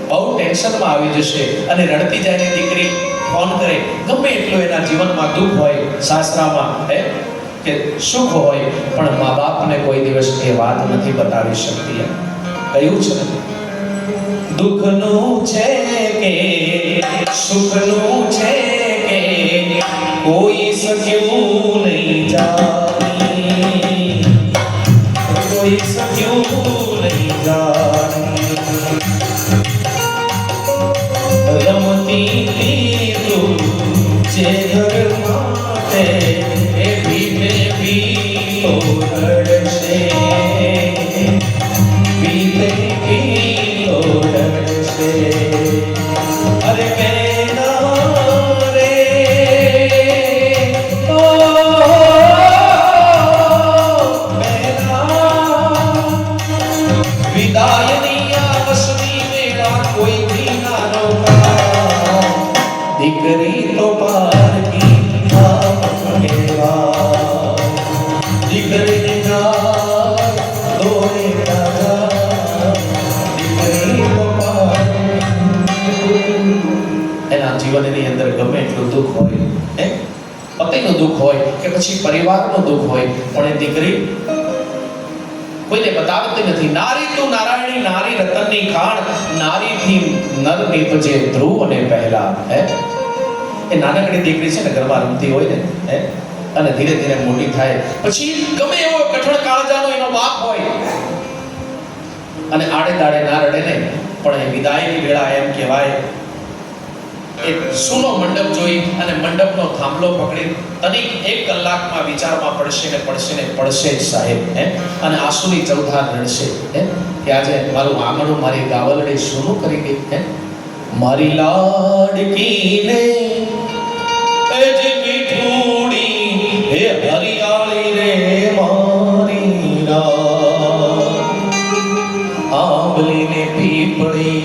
બહુ ટેન્શનમાં આવી જશે. અને રડતી જાય દીકરી ફોન કરે, ગમે એટલું એના જીવનમાં દુઃખ હોય, સાસરામાં કે સુખ હોય, પણ મા બાપને કોઈ દિવસ એ વાત નથી બતાવી શકતી. કહ્યું છે દુઃખનું છે કે સુખનું છે કે કોઈ શક્યું નહીં જાણી, કોઈ શક્યું નહીં જાણી. રમતી તું જે ઘર માટે એ ભીમે ભીલો રડશે, ભીમે ભીલો રડશે. અરે બેના રે ઓ બેના, વિદાયની આ વસની વેળા કોઈ દી ના રોકા. દીકરી તો પારકી કેવા, દીકરીને જા દોરે રાજા, દીકરી તો એના જીવનની અંદર ગમે એટલું દુઃખ હોય, પતિનું દુઃખ હોય કે પછી પરિવારનું દુઃખ હોય, પણ એ દીકરી કોઈને બતાવતી નથી. નારી તું નારાયણી, નારી રતનની ખાણ, નારીથી નર નીપજે ધ્રુવ અને પહેલા. એ નાનકડી દીકરી છે ને, ઘરમાં રમતી હોય ને, અને ધીરે ધીરે મોટી થાય પછી ગમે એવો કઠણ કાળજાનો એનો બાપ હોય અને આડે દાડે ના રડે ને, પણ એ વિદાયની વેળા એમ કહેવાય એ સૂનો મંડપ જોઈ અને મંડપનો થાંભલો પકડી તનિક 1 કલાકમાં વિચારમાં પડશે ને પડશે ને પડશે જ સાહેબ. અને આંસુની ચૌધા રડશે કે આજે મારું આંગણું મારી ગાવલડી સૂનું કરી ગઈ. મારી લાડકીને એ જે મીઠુડી હે હરિયાળી રે મારી આંબલી ને પીપળી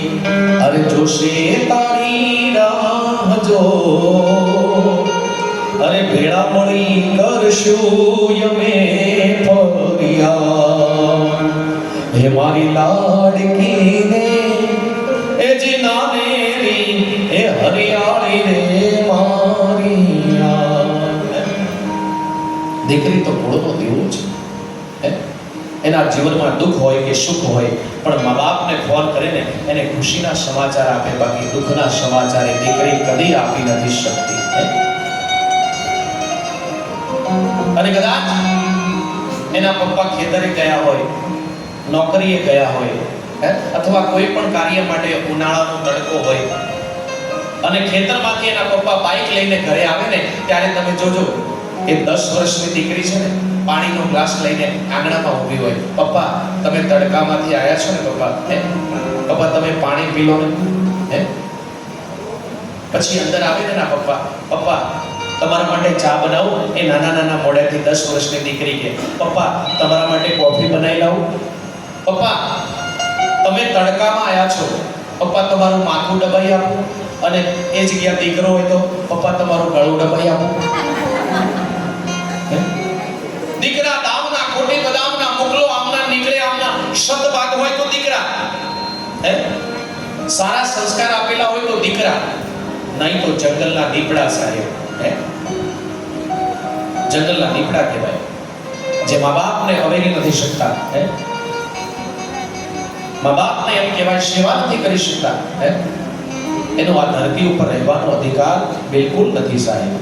અરે જોશે તારી રાહ જો. અરે ભેળા મળી કરશું યમે ફરિયા, હે મારી લાડકી રે એ જી નાનેરી એ હરિયાળી રે મારી દીકરી તો કુળનો દીવો છે હે? એના જીવનમાં દુઃખ હોય કે સુખ હોય પણ મા બાપને ફોન કરીને એને ખુશીના સમાચાર આપે, બાકી દુઃખના સમાચાર એ દીકરી કદી આપી નથી શકતી હે? અને કદાચ એના પપ્પા ખેતરે ગયા હોય, નોકરીએ ગયા હોય હે? અથવા કોઈ પણ કાર્ય માટે ઉનાળાનો તડકો હોય અને ખેતરમાંથી એના પપ્પા બાઇક લઈને ઘરે આવે ને ત્યારે તમે જોજો એ 10 વર્ષની દીકરી છે ને પાણીનો ગ્લાસ લઈને આંગણામાં ઊભી હોય. પપ્પા તમે તડકામાંથી આવ્યા છો ને પપ્પા હે? પપ્પા તમે પાણી પી લો ને હે? પછી અંદર આવે ને ના પપ્પા, પપ્પા તમારા માટે ચા બનાવું? એ નાના નાના મોઢેથી 10 વર્ષની દીકરી કે પપ્પા તમારા માટે કોફી બનાવી લાવું? પપ્પા તમે તડકામાં આવ્યા છો, પપ્પા તમારું માથું દબાઈ આપું? અને એ જગ્યા દીકરો હોય તો પપ્પા તમારું ગળું દબાઈ આપું? દીકરા દામના ખોટી બદામના મુગલો આમના નીકળે આમના શબ્દ ભાગ હોય તો દીકરા હે? સારા સંસ્કાર આપેલા હોય તો દીકરા, નહીં તો જંગલના દીપડા સાહેબ હે? જંગલના દીપડા કહેવાય જે મા બાપને અવેરી નથી શકતા હે? મા બાપને એમ કહેવાય સેવા નથી કરી શકતા હે? એનો આ ધરતી ઉપર રહેવાનો અધિકાર બિલકુલ નથી સાહેબ.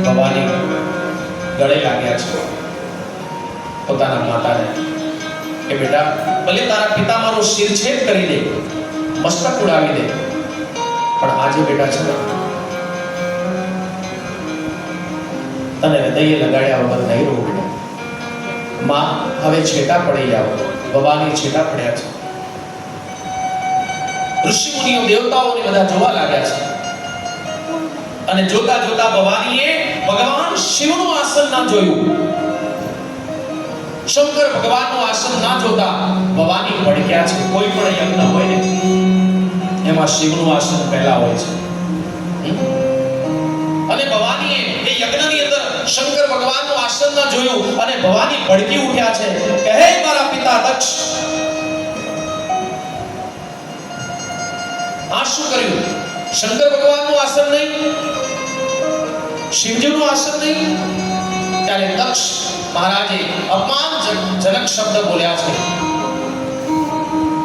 ભવાની ગળે લાગ્યા છે પોતાના માતાને કે બેટા ભલે તારા પિતા મારું શિરછેદ કરી દે, મસ્તક ઉડાવી દે, પણ આજે બેટા છે ને તને હૃદયે લગાડ્યા વગર નહીં રહું બેટા. માં હવે છેટા પડી જાવ. ભવાની છેટા પડ્યા છે. ઋષિ મુનિઓ દેવતાઓને બધા જોવા લાગ્યા છે અને જોતા જોતા ભવાનીએ ભગવાન શિવનું આસન ના જોયું. શંકર ભગવાનનું આસન ના જોતા ભવાની ભડક્યા છે. કોઈ પણ યજ્ઞ હોય ને એમાં શિવનું આસન પહેલા હોય છે અને ભવાનીએ એ યજ્ઞની અંદર શંકર ભગવાનનું આસન ના જોયું અને ભવાની ભડકી ઉઠ્યા છે કે હે મારા પિતા દક્ષ, આ શું કર્યું? શંકર ભગવાનનું આસન નહીં, શિવજીનું આસન નહીં. ત્યારે દક્ષ મહારાજે અપમાનજનક શબ્દ બોલ્યા છે.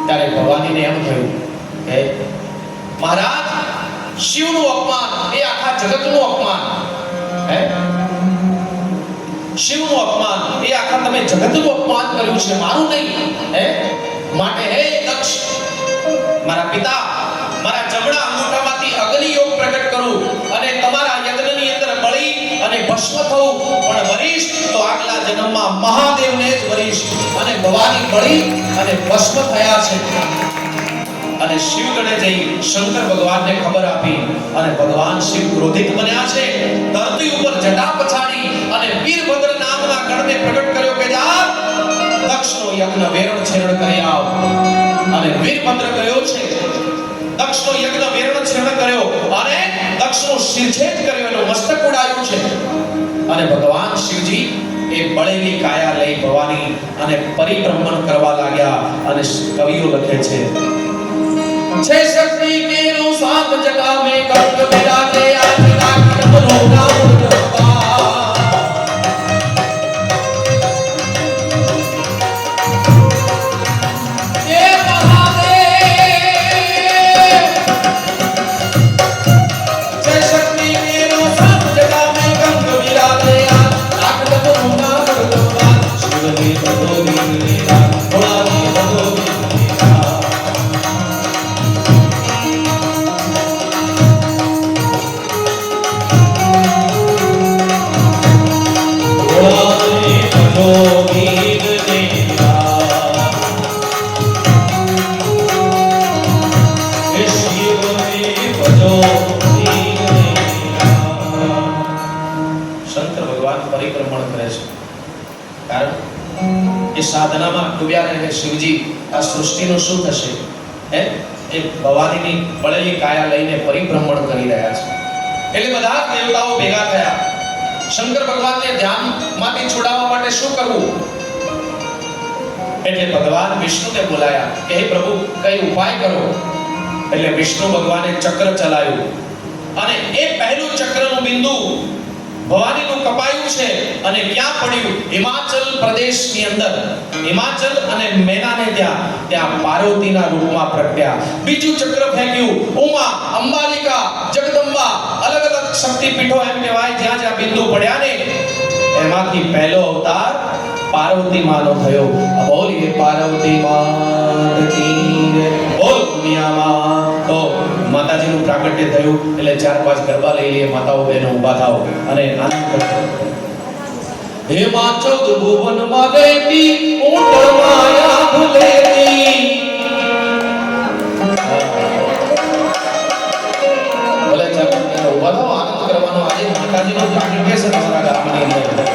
ત્યારે ભવાનીને એમ થયું કે મહારાજ શિવનું અપમાન એ આખા જગતનું અપમાન હે? શિવનું અપમાન એ આખા તમે જગતનું અપમાન કર્યું છે, મારું નહીં હે? માટે હે દક્ષ, મારા પિતા મારા જમણા અંગૂઠામાંથી અગ્નિ યોગ પ્રગટ કરું અને તમારા યજ્ઞની અંદર બળી અને ભસ્મ થવું, પણ વરીશ તો આગલા જન્મમાં મહાદેવને જ વરીશ. અને ભવાની બળી અને ભસ્મ થયા છે અને શિવગણે જઈ શંકર ભગવાનને ખબર આપી અને ભગવાન શિવ ક્રોધિત બન્યા છે. ધરતી ઉપર જટા પછાડી અને વીરભદ્ર નામના ગણને પ્રગટ કર્યો કે જા દક્ષનો યજ્ઞ વેરણ છેરણ કરી આવ. અને વીરભદ્ર ગયો છે, દક્ષનો યજ્ઞ વેરણ છેરણ કર્યો અને દક્ષનો શિરછેદ કર્યો, એનો મસ્તક ઉડાવ્યું છે. અને ભગવાન શિવજી એ બળેલી કાયા લઈ ભવાની અને પરિભ્રમણ કરવા લાગ્યા. અને કવિઓ લખે છે छह शक्ति के नो सात जटा में कंक विराजे आज राख डमरू नाम जपा. ये महादेव छह शक्ति के नो सात जटा में कंक विराजे आज राख डमरू नाम जपा. शिवने भगोरी लीला भोलानी भगोरी સાધનામાં ડૂબ્યા રહે શિવજી. આ સૃષ્ટિનું શું થશે હે? એ ભવાનીની બળેલી કાયા લઈને પરિભ્રમણ કરી રહ્યા છે. એટલે બધા દેવતાઓ ભેગા થયા. શંકર ભગવાનને ધ્યાનમાંથી છોડાવવા માટે શું કરવું? એટલે ભગવાન વિષ્ણુને બોલાયા કે હે પ્રભુ કઈ ઉપાય કરો. એટલે વિષ્ણુ ભગવાને ચક્ર ચલાવ્યું અને એ પહેલું ચક્રનું બિંદુ ભવાનીનું કપાયું છે અને ક્યાં પડ્યું? હિમાચલ પ્રદેશની અંદર. હિમાચલ અને મેનાને ત્યાં પાર્વતીના રૂપમાં પ્રગટ્યા. બીજું ચક્ર ફેંક્યું. ઉમા, અંબાલિકા, જગદંબા, અલગ અલગ શક્તિપીઠો એમ કહેવાય જ્યાં જ્યાં બિંદુ પડ્યા ને એમાંથી પહેલો અવતાર પાર્વતી માનો થયો. બોલીએ પાર્વતી માત કી જય. બોલ દુનિયામાં. તો માતાજીનું પ્રાગટ્ય થયું એટલે 4-5 ગરબા લઈ લઈએ માતાઓ બહેનો ઊભા થાઓ અને આનંદ કરો. હિમાચલ ભુવનમાં ગઈતી ઊંટ માયા ભૂલેતી. ભલે ચાલો ઊભા થાઓ, આનંદ કરવાનો. આજે માતાજીનું પ્રાગટ્ય છે તમારા ગામની અંદર.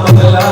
પગલા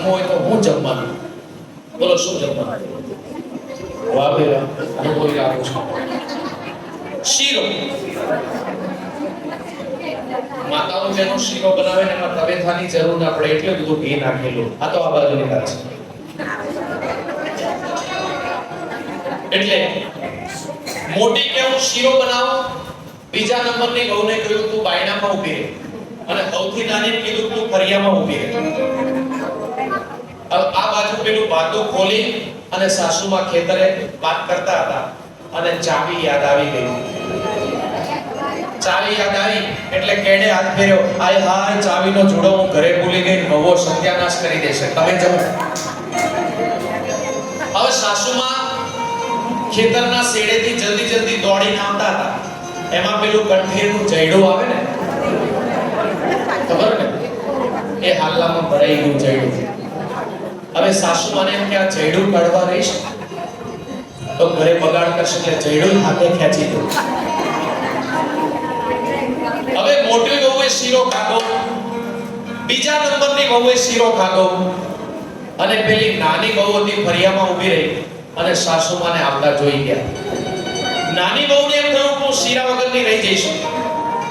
હોય તો હું જમવાનું બોલો શું જમવાનું વાહ ભાઈ વાહ હું બોલી આવ્યો છું શીરો માતાઓ જેનો શીરો બનાવે ને એમાં તવેથાની જરૂર ના પડે એટલે બધું ઘી નાખેલું આ તો આ બાજુની વાત છે એટલે મોટી કેવું શીરો બનાવો બીજા નંબરની વહુને કહ્યું તું બાયણામાં ઊભી રહે અને સૌથી નાની કીધું તું ફરિયામાં ઊભી રહે આ બાજુ પેલું બાતું ખોલી અને સાસુમાં ખેતરે વાત કરતા હતા અને ચાવી યાદ આવી ગઈ ચાવી યાદ આવી એટલે કેડે હાથ ફેર્યો આય હાય ચાવીનો જોડો હું ઘરે ભૂલી ગઈ નવો સત્યાનાશ કરી દેશે તમે જમો હવે સાસુમાં ખેતરના શેડેથી જલ્દી જલ્દી દોડીને આવતા હતા એમાં પેલું કંઠેરનું જયડું આવે ને ખબર ને એ હાલલામાં ભરાઈ ગયું જયડું હવે સાસુમાને એમ કે આ જયડું કાઢવા રહીશ તો ઘરે બગાડ કરશે એટલે જયડું હાથે ખેંચી દો હવે મોટી વહુએ શીરો ખાધો બીજા નંબરની વહુએ શીરો ખાધો અને પેલી નાની વહુ હતી ફરિયામાં ઊભી રહી અને સાસુમાને આવતા જોઈ ગયા નાની વહુને એમ થયું હું શીરા વગરની રહી જઈશ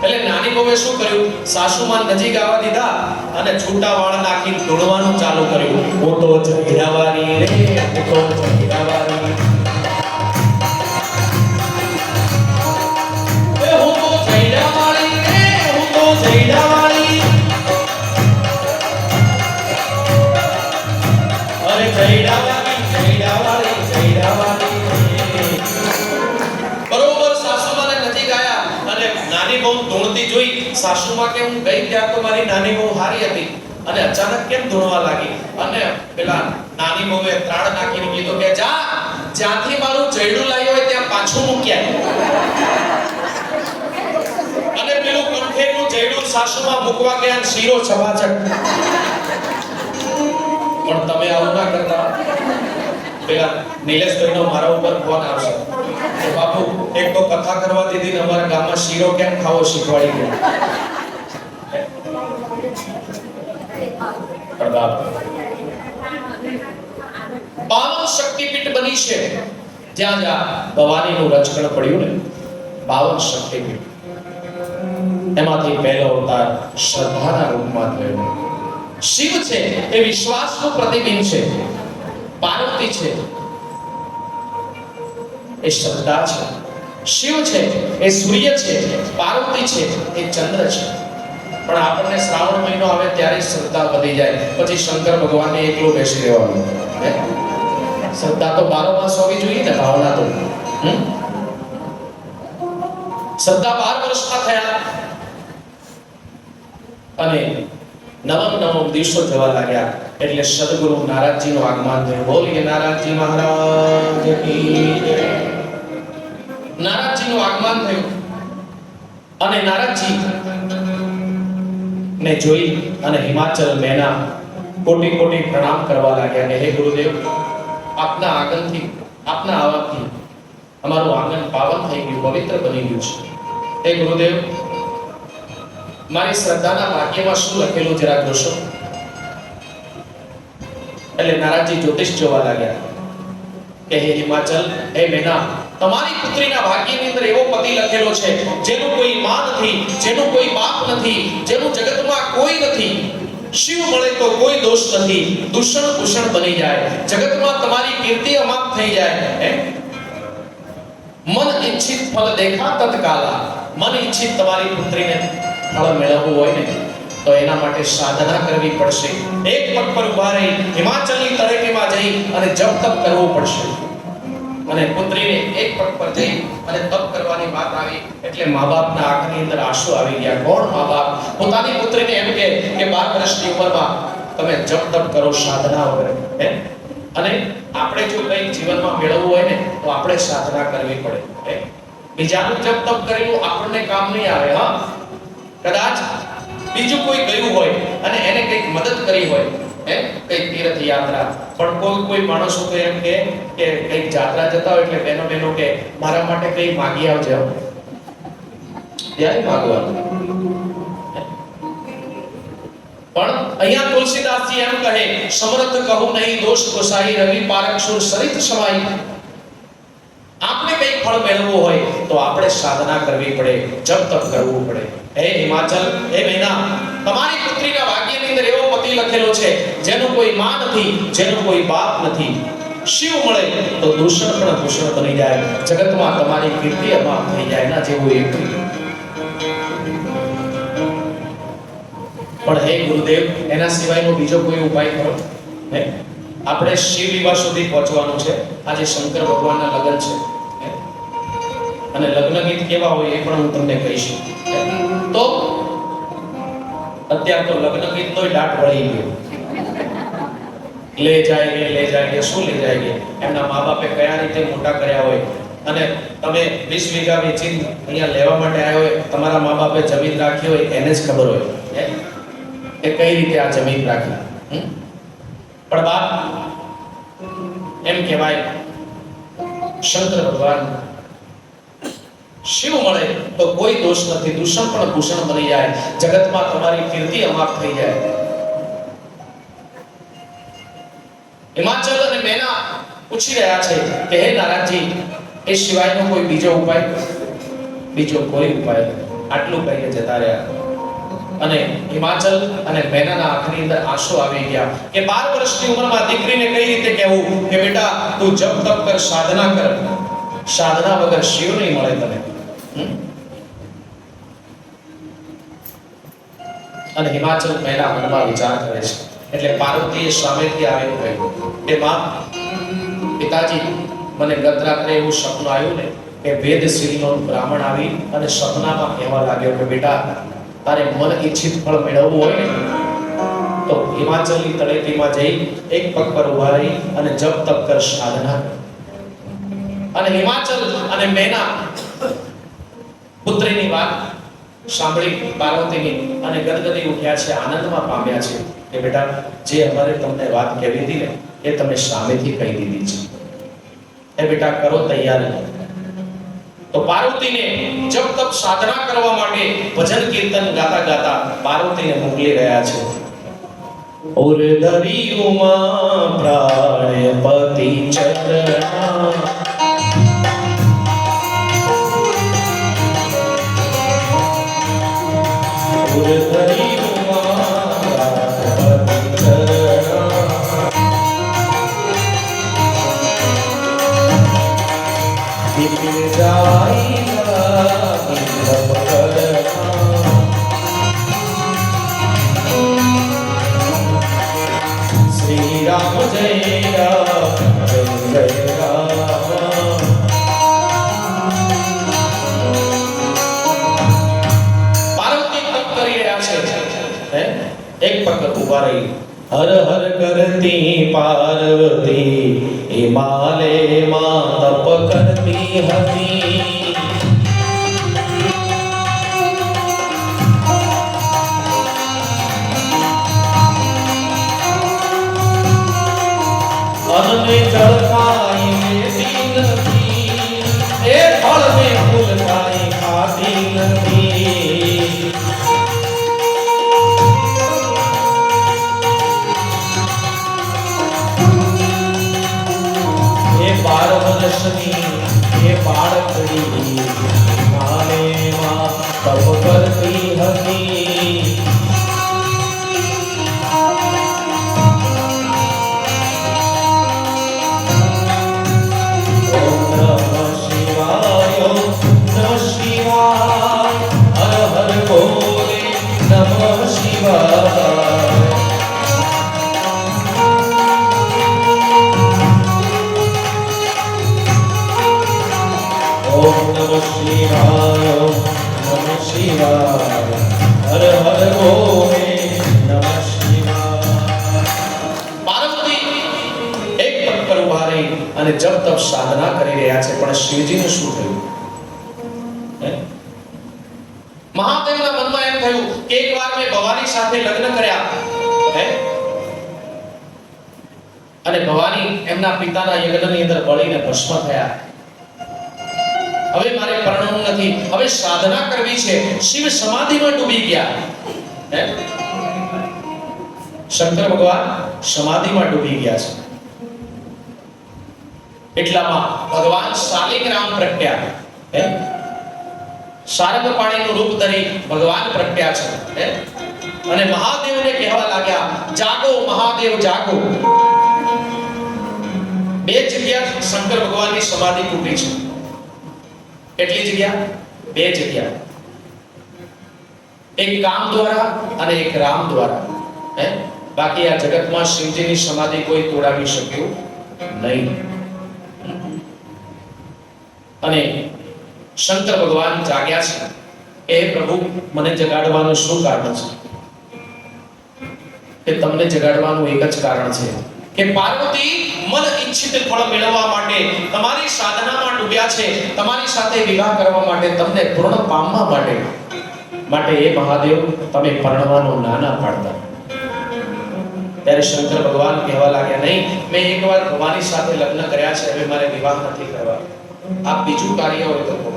એટલે નાની વહુએ શું કર્યું સાસુમાન નજીક આવવા દીધા અને છૂટા વાળ નાખી ધૂળવાનું ચાલુ કર્યું હું તો જહીરાવાળી રે હું તો જહીરાવાળી એ હું તો જહીરાવાળી રે હું તો જહીરાવાળી અરે જહીરાવાળી જહીરાવાળી જહીરાવાળી બરોબર સાસુમાને નજીક આયા અને નાની બહુ ધૂણતી જોઈ સાસુમાં કે હું ગઈ ત્યાં તો મારી નાની બહુ હારી હતી અને અચાનક કેમ ધૂણવા લાગી અને પેલા નાની બહુએ ત્રાડ નાખીને કીધું કે જા જ્યાંથી મારું જયડું લાવ્યો હોય ત્યાં પાછું મૂક્યા અને પેલું કંઠેરનું જયડું સાસુમાં મૂકવા ગયા અને શીરો છપાછપ પણ તમે આવું ના કરતા પેલા નિલેશભાઈનો મારા ઉપર ફોન આવશે બાપુ એક તો કથા કરવા દીધી ને અમારા ગામમાં શીરો કેમ ખાવો શીખવાડી ગયા બાવન શક્તિપીઠ બની છે જ્યાં જ્યાં ભવાનીનું રચકણ પડ્યું ને 52 શક્તિપીઠ એમાંથી પહેલો અવતાર શ્રદ્ધાના રૂપમાં થયો શિવ છે એ વિશ્વાસનું પ્રતિબિંબ છે પાર્વતી છે એ શ્રદ્ધા છે શિવ છે એ સૂર્ય છે પાર્વતી છે એ ચંદ્ર છે પણ આપણને શ્રાવણ મહિનો આવે ત્યારે શ્રદ્ધા વધી જાય પછી શંકર ભગવાનને એકલો બેસી રહેવાનું શ્રદ્ધા તો 12 માસ હોવી જોઈએ ને ભાવના તો શ્રદ્ધા 12 વર્ષના થયા અને નવમ દિવસો જવા લાગ્યા એટલે સદગુરુ નારદજીનું આગમન થયું બોલીએ નારદજી મહારાજ કી જય નારદજીનું આગમન થયું અને નારદજી ને જોઈ અને હિમાચલ મેના કોટી કોટી પ્રણામ કરવા લાગ્યા કે હે ગુરુદેવ આપના આગમનથી આપના આવવાથી અમારું આંગણ પાવન થઈ ગયું પવિત્ર બની ગયું છે હે ગુરુદેવ મારી શ્રદ્ધાના વાક્યમાં શું લખેલું જરા જોશો. એટલે નારાયણજી જ્યોતિષ જોવા લાગ્યા કે હે હિમાચલ, હે મેના, તમારી પુત્રીના ભાગ્યની અંદર એવો પતિ લખેલો છે જેનું કોઈ માં નથી, જેનું કોઈ બાપ નથી, જેનું જગતમાં કોઈ નથી. શિવ મળે તો કોઈ દોષ નથી, દૂષણ ભૂષણ બની જાય, જગતમાં તમારી કીર્તિ અમાપ થઈ જાય. હે મન ઈચ્છિત ફળ દેખા તત્કાલા. મન ઈચ્છિત તમારી પુત્રીને ફળ મેળવવું હોય ને તો એના માટે સાધના કરવી પડશે. એક પગ પર ઊભા રહી હિમાચલની તળેટીમાં જઈ અને જપ તપ કરવું પડશે. અને પુત્રીને એક પગ પર જઈ અને તપ કરવાની વાત આવી એટલે મા બાપના આંખની અંદર આંસુ આવી ગયા. કોણ મા બાપ પોતાની પુત્રીને એમ કે 12 વર્ષની ઉંમરમાં તમે જપ તપ કરો સાધના વગર. હે અને આપણે જો કંઈ જીવનમાં મેળવવું હોય ને તો આપણે સાધના કરવી પડે. હે બીજાનું જપ તપ કરેલું આપણને કામ નહીં આવે. હા કદાચ બીજું કોઈ ગયું હોય અને એને કંઈક મદદ કરી હોય, હે કંઈક તીર્થ યાત્રા, પણ કોઈ માણસો તો એમ કે કંઈક જાત્રા જતા હોય એટલે બહેનો કે મારા માટે કંઈ માગી આવજો. ત્યારે માગવાનું. પણ અહીંયા તુલસીદાસજી એમ કહે સમર્થ કહું નહીં દોષ ગોસાઈ રવિ પારક્ષુર સરિત સમાઈ. આપણે કંઈક ફળ મેળવવું હોય તો આપણે સાધના કરવી પડે, જપ તપ કરવું પડે. હે હિમાચલ, હે મેના, તમારી પુત્રીના ભાગ્યની અંદર એવો પતિ લખેલો છે જેનું કોઈ માં નથી, જેનું કોઈ બાપ નથી. શિવ મળે તો દૂષણ પણ ભૂષણ બની જાય, જગતમાં તમારી કીર્તિ અમાપ થઈ જાય. ના જેવું એક પણ હે ગુરુદેવ, એના સિવાયનો બીજો કોઈ ઉપાય કરો. હે આપણે શિવ વિવાહ સુધી પહોંચવાનું છે. આજે શંકર ભગવાનના લગ્ન છે અને લગ્ન ગીત કેવા હોય એ પણ હું તમને કહીશ. તો અત્યારે તો લગ્ન ગીત તોય દાટ વળી ગયો. લે જાય શું લે જાય. એમના મા બાપે કયા રીતે મોટા કર્યા હોય અને તમે 20 વીઘા વેચીને અહીંયા લેવા માટે આવ્યા હોય, તમારા મા બાપે જમીન રાખી હોય એને જ ખબર હોય કે કઈ રીતે આ જમીન રાખી. પણ બાપ એમ કહેવાય શંકર ભગવાન શિવ મળે તો કોઈ દોષ નથી, દૂષણ પણ ભૂષણ બની જાય, જગતમાં તમારી કીર્તિ અમાપ થઈ જાય. હિમાચલ અને મેના પૂછી રહ્યા છે કે હે નારાયણજી, એ સિવાયનો કોઈ બીજો ઉપાય? બીજો કોઈ ઉપાય નથી. આટલું કહીને જતા રહ્યા. અને હિમાચલ અને મેનાના આંખની અંદર આંસુ આવી ગયા કે 12 વર્ષની ઉંમરમાં દીકરીને કઈ રીતે કહેવું કે બેટા તું જપ તપ કર, સાધના કર. સાધના વગર શિવ નહીં મળે તને. અને હિમાચલ મેના મનમાં વિચાર કરે છે એટલે પાર્વતીએ સામેથી આવીને કહ્યું કે માં, પિતાજી, મને ગત રાત્રે એવું સપનું આવ્યું ને કે વેદશીલનો બ્રાહ્મણ આવી અને સપનામાં કહેવા લાગ્યો કે બેટા તારે મન ઈચ્છિત ફળ મેળવવું હોય ને તો હિમાચલની તળેટીમાં જઈ એક પગ પર ઊભા રહી અને જપ તપ કર, સાધના. અને હિમાચલ અને મેના પુત્રીની વાત સાંભળી પાર્વતીની અને ગદગદી ઉઠ્યા છે, આનંદમાં પામ્યા છે કે બેટા જે અમારે તમને વાત કહેવી હતી ને એ તમે સામેથી કહી દીધી છે. એ બેટા કરો તૈયારી. તો પાર્વતીને જપ તપ સાધના કરવા માટે ભજન કીર્તન ગાતા ગાતા પાર્વતીને મોકલી રહ્યા છે. ઓર ધરી ઉમા પ્રાણપતિ ચરણા ઓર ધરી ઉમા પ્રાણપતિ ચરણા દિલ જાઈલા નિરમ કરના શ્રી રામ જય રામ જય રામ. પાર્વતી તપ કરી રહ્યા છે. એક પગ ઊભા રહી હર હર કરતી પાર્વતી હિમાલય માં તપ કરતી હતી. અનને જળ ખાઈ લેતી નથી, એ ફળ ને ફૂલ ખાઈ ખાતી નથી. અને જપ તપ સાધના કરી રહ્યા છે, પણ શિવજીને શું થયું? મહાદેવના મનમાં એમ થયું કે એકવાર મેં ભવાની સાથે લગ્ન કર્યા અને ભવાની એમના પિતાના યજ્ઞની અંદર બળીને ભસ્મ થયા. હવે મારે પરણવું નથી, હવે સાધના કરવી છે. શિવ સમાધિમાં ડૂબી ગયા. શંકર ભગવાન સમાધિમાં ડૂબી ગયા છે. એટલામાં ભગવાન શાલિગ્રામ પ્રગટ્યા. સારંગ પાણીનું રૂપ ધરી ભગવાન પ્રગટ્યા છે અને મહાદેવને કહેવા લાગ્યા, જાગો મહાદેવ જાગો. બે જગ્યા શંકર ભગવાનની સમાધિ તૂટી છે. કેટલી જગ્યા? બે જગ્યા. એક કામ દ્વારા અને એક રામ દ્વારા. બાકી આ જગતમાં શિવજીની સમાધિ કોઈ તોડાવી શક્યું નહીં. અને શંકર ભગવાન જાગ્યા છે. એ પ્રભુ, મને જગાડવાનું શું કારણ છે? કે તમને જગાડવાનું એક જ કારણ છે કે પાર્વતી મન ઈચ્છિત ફળ મેળવવા માટે તમારી સાધનામાં ડૂબ્યા છે, તમારી સાથે વિવાહ કરવા માટે, તમને પૂર્ણ પામવા માટે એ મહાદેવ તમે પરણવાનું નાના પાડતા. ત્યારે શંકર ભગવાન કહેવા લાગ્યા, નહીં, મેં એકવાર ભવાની સાથે લગ્ન કર્યા છે, હવે મારે વિવાહ નથી કરવા. આપ બીજું કાર્ય હોય તો કહો.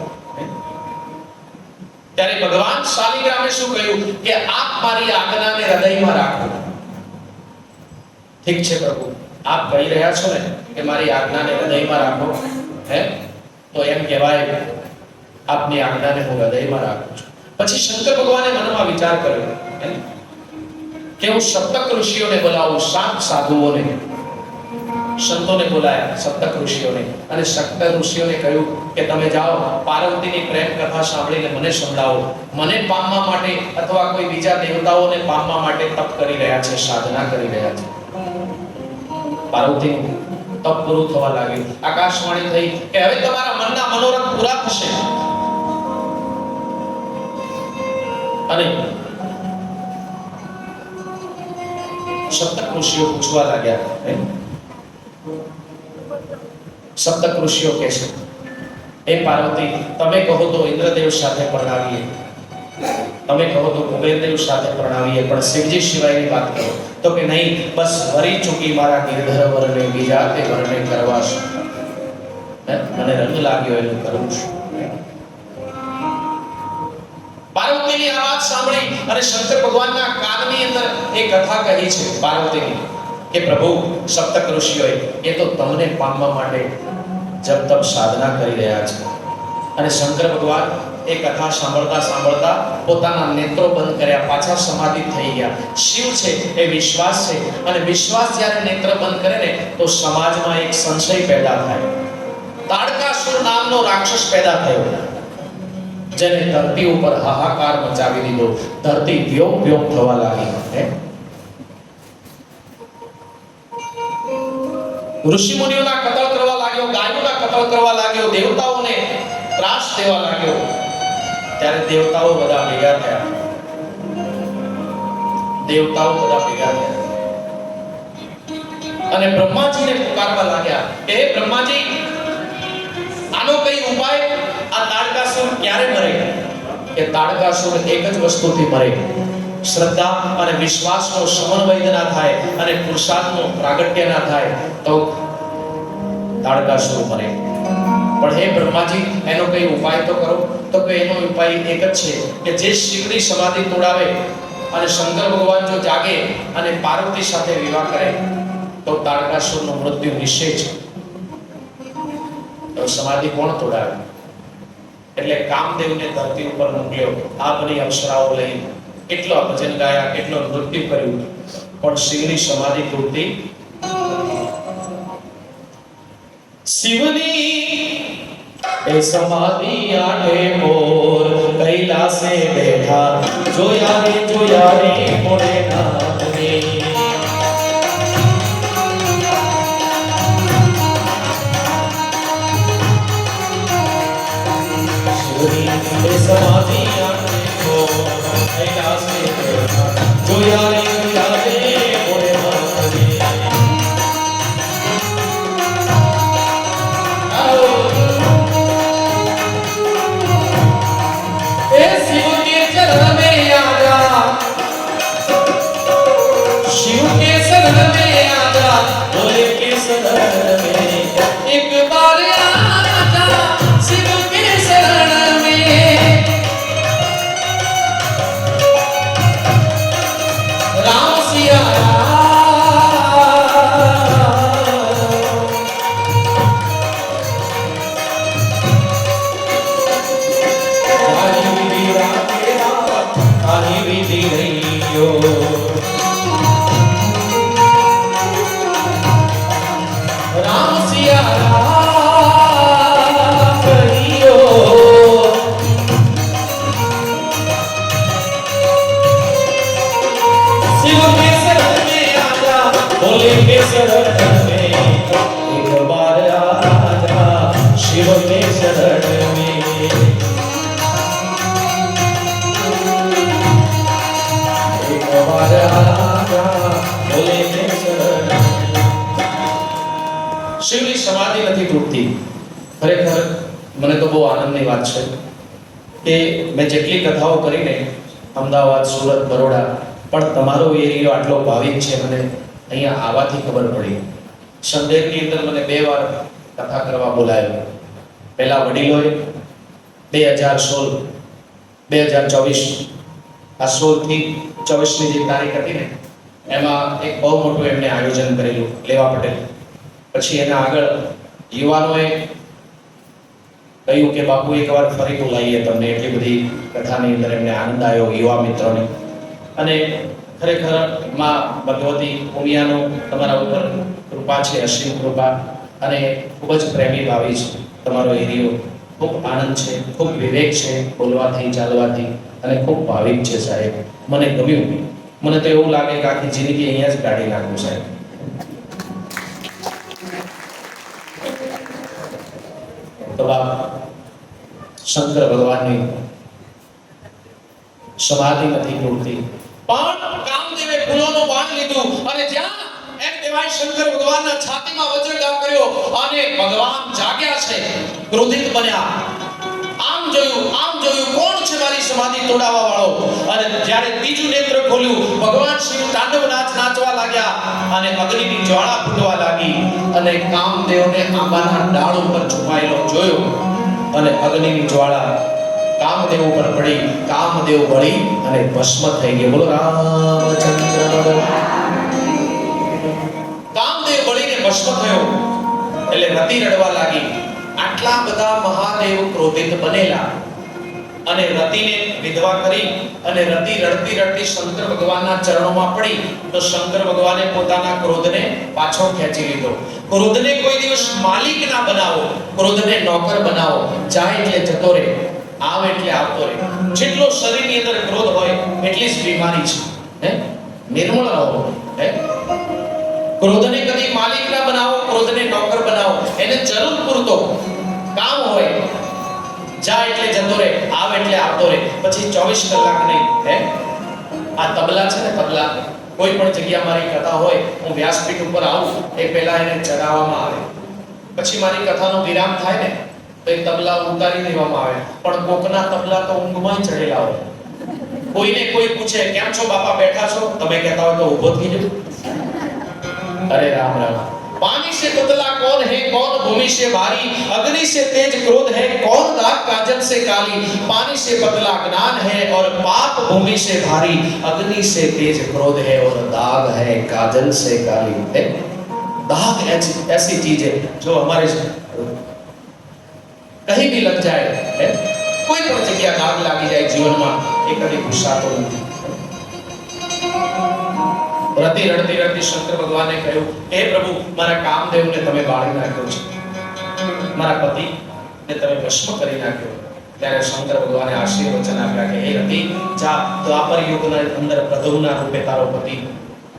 ત્યારે ભગવાન શાલિગ્રામે શું કહ્યું કે આપ મારી આજ્ઞાને હૃદયમાં રાખો. ઠીક છે પ્રભુ, આપ કહી રહ્યા છો ને કે મારી આજ્ઞાને હૃદયમાં રાખો, તો એમ કહેવાય આપની આજ્ઞાને હું હૃદયમાં રાખું છું. પછી શંકર ભગવાને મનમાં વિચાર કર્યો કે હું સપ્તક ઋષિઓને બોલાવું, 7 સાધુઓને, સંતોને બોલાયા, સપ્તક ઋષિઓને. અને સપ્તક ઋષિઓને કહ્યું કે તમે જાઓ, પાર્વતીની પ્રેમ કથા સાંભળીને મને સંભળાવો. મને પામવા માટે અથવા કોઈ બીજા દેવતાઓને પામવા માટે તપ કરી રહ્યા છે, સાધના કરી રહ્યા છે. પાર્વતીનું તપ પૂરું થવા લાગ્યું. આકાશવાણી થઈ કે હવે તમારા મનના મનોરથ પૂરા થશે. અને સપ્તક ઋષિઓ પૂછવા લાગ્યા. સપ્તક ઋષિઓ કહે છે, એ પાર્વતી, તમે કહો તો ઇન્દ્રદેવ સાથે પરણાવીએ, તમે કહો તો કુબેરદેવ સાથે પરણાવીએ, પણ શિવજી સિવાયની વાત કરો. તો કે નહીં, બસ વરી ચૂકી મારા ગિરધર વરને, બીજા તે વરને કરવા છે. મને રંગ લાગ્યો એનું કરું છું. પાર્વતીની આ વાત સાંભળી અને શંકર ભગવાનના કાનની અંદર એ કથા કહી છે પાર્વતીની કે પ્રભુ, સપ્તક ઋષિઓએ એ તો તમને પામવા માટે જપ તપ સાધના કરી રહ્યા છે. અને શંકર ભગવાન એ કથા સાંભળતા સાંભળતા પોતાના નેત્રો બંધ કર્યા, પાછા સમાધિ થઈ ગયા. શિવ છે એ વિશ્વાસ છે, અને વિશ્વાસ જ્યારે નેત્ર બંધ કરે ને તો સમાજમાં એક સંશય પેદા થાય. તાડકાસુર નામનો રાક્ષસ પેદા થયો, જેને ધરતી ઉપર હાહાકાર મચાવી દીધો. ધરતી વ્યોમ વ્યોમ થવા લાગી. ઋષિ મુનિઓના કતલ કરવા લાગ્યો, ગાયોના કતલ કરવા લાગ્યો, દેવતાઓને ત્રાસ દેવા લાગ્યો. ત્યારે દેવતાઓ બધા ભેગા થયા. અને બ્રહ્માજીને પુકારવા લાગ્યા કે હે બ્રહ્માજી, આનો કઈ ઉપાય? આ તાડકાસુર ક્યારે મરે? કે તાડકાસુર એક જ વસ્તુથી મરે, શ્રદ્ધા અને વિશ્વાસનો સમન્વય ના થાય અને પુરુષાર્થનો પ્રાગટ્ય ના થાય તો તાડકાસુર મરે. પણ હે બ્રહ્માજી, એનો કઈ ઉપાય તો કરો. તો કે એનો ઉપાય એક જ છે કે જે શિવની સમાધિ તોડાવે અને શંકર ભગવાન જો જાગે અને પાર્વતી સાથે વિવાહ કરે તો તાડકાસુરનું મૃત્યુ નિશ્ચય છે. તો સમાધિ કોણ તોડાવે? એટલે કામદેવને ધરતી ઉપર મોકલ્યો. આ બની અપ્સરાઓ લઈ કેટલો ભજન ગાયા, કેટલો નૃત્ય કર્યું, પણ શિવની સમાધિ તૂટતી. શિવની એ સમાધિ આઠે મોર કૈલાસે બેઠા, જોયા રે મોરે નામને. समाधि कैलासे जोया रे मोरे शरण में आजा भोले के शरण में एक बार आजा शिव के शरण में राम सिया राम सिया कहियो शिव के शरण में आजा भोले के शरण में एक बार आजा शिव के शरण में एक बार आजा भोले के शरण में શિવની સમાધિ નથી તૂટતી. ખરેખર મને તો બહુ આનંદની વાત છે કે મેં જેટલી કથાઓ કરીને અમદાવાદ, સુરત, બરોડા, પણ તમારો એરિયો આટલો ભાવિક છે મને અહીંયા આવવાથી ખબર પડી. સંદેશની અંદર મને 2 વાર કથા કરવા બોલાયો. પહેલા વડીલોએ 2016 2024 આ 16 થી 24 ની જે તારીખ હતી ને એમાં એક બહુ મોટું એમને આયોજન કરેલું લેવા પટેલ. પછી એના આગળ યુવાનોએ કહ્યું કે બાપુ એકવાર ફરી બોલાવીએ તમને. એટલી બધી કથાની અંદર એમને આનંદ આવ્યો યુવા મિત્રોને. અને ખરેખર માં ભગવતી ઉમિયાનો તમારા ઉપર કૃપા છે, અસીમ કૃપા, અને ખૂબ જ પ્રેમી ભાવી છે તમારો એરિયો. ખૂબ આનંદ છે, ખૂબ વિવેક છે બોલવાથી, ચાલવાથી, અને ખૂબ ભાવિક છે સાહેબ. મને ગમ્યું. મને તો એવું લાગે કે આખી જિંદગી અહીંયા જ કાઢી નાખું સાહેબ. તો શંકર ભગવાનની સમાધિ નથી તૂટતી, પણ કામદેવે ફૂલોનો બાણ લીધું અને જ્યાં એમ કહેવાય શંકર ભગવાનના છાતીમાં વજ્રઘાત કર્યો અને ભગવાન જાગ્યા છે, ક્રોધિત બન્યા. આમ જોયું કોણ છે મારી સમાધિ તોડાવવા વાળો? અને જ્યારે ત્રીજું નેત્ર ખોલ્યું ભગવાન શિવ તાંડવ નાચવા લાગ્યા અને અગ્નિની જ્વાળા ફૂટવા લાગી અને કામદેવને આંબાના ડાળ ઉપર છુપાયેલો જોયો અને અગ્નિની જ્વાળા કામદેવ ઉપર પડી. કામદેવ બળી અને ભસ્મ થઈ ગયો. બોલો રામચંદ્ર. કામદેવ બળીને ભસ્મ થયો એટલે રતિ રડવા લાગી. આટલા બધા મહાદેવ ક્રોધિત બનેલા અને રતિને વિધવા કરી અને રતિ રડતી શંકર ભગવાનના ચરણોમાં પડી. તો શંકર ભગવાને પોતાના ક્રોધને પાછો ખેંચી લીધો. ક્રોધને કોઈ દિવસ માલિક ના બનાવો, ક્રોધને નોકર બનાવો. જાય એટલે જતો રહે, આવે એટલે આવતો રહે. જેટલો શરીરની અંદર ક્રોધ હોય એટલી જ બીમારી છે. હે, નિર્મળ રહો. હે, ક્રોધને કદી માલિક ના બનાવો, ક્રોધને નોકર બનાવો. એને જરૂર પૂરતો કામ હોય, જાય એટલે જતો રહે, આવે એટલે આવતો રહે. પછી 24 કલાક નહીં. હે, આ તબલા છે ને, તબલા કોઈ પણ જગ્યા મારી કથા હોય, હું વ્યાસપીઠ ઉપર આવું એ પહેલા એને ચગાવવામાં આવે. પછી મારી કથાનો વિરામ થાય ને તો એ તબલા ઉતારી દેવામાં આવે. પણ કોકના તબલા તો ઊંઘમાં ચડેલા હોય. કોઈને કોઈ પૂછે કેમ છો બાપા, બેઠા છો? તમે કહેતા હોય તો ઊભો થઈ જજો. अरे राम राम. पानी से पतला कौन है, कौन भूमि से भारी, अग्नि से तेज क्रोध है, कौन दाग काजल से काली. पानी से पतला ज्ञान है और पाप भूमि से भारी, अग्नि से तेज क्रोध है और दाग है काजल से काली. दाग ऐसी चीज है जो हमारे कहीं भी लग जाए, है कोई પણ જગ્યા દાગ લાગી જાય જીવનમાં, એ કદી ગુસ્સાતો નથી. રતિ રડતી શંકર ભગવાને કહ્યું, હે પ્રભુ, મારા કામદેવને તમે બાળી નાખ્યો છે, મારા પતિને તમે ભસ્મ કરી નાખ્યો. ત્યારે શંકર ભગવાને આશીર્વચન આપ્યા કે હે રતિ, જા દ્વાપર યુગના અંદર પ્રધુના રૂપે તારો પતિ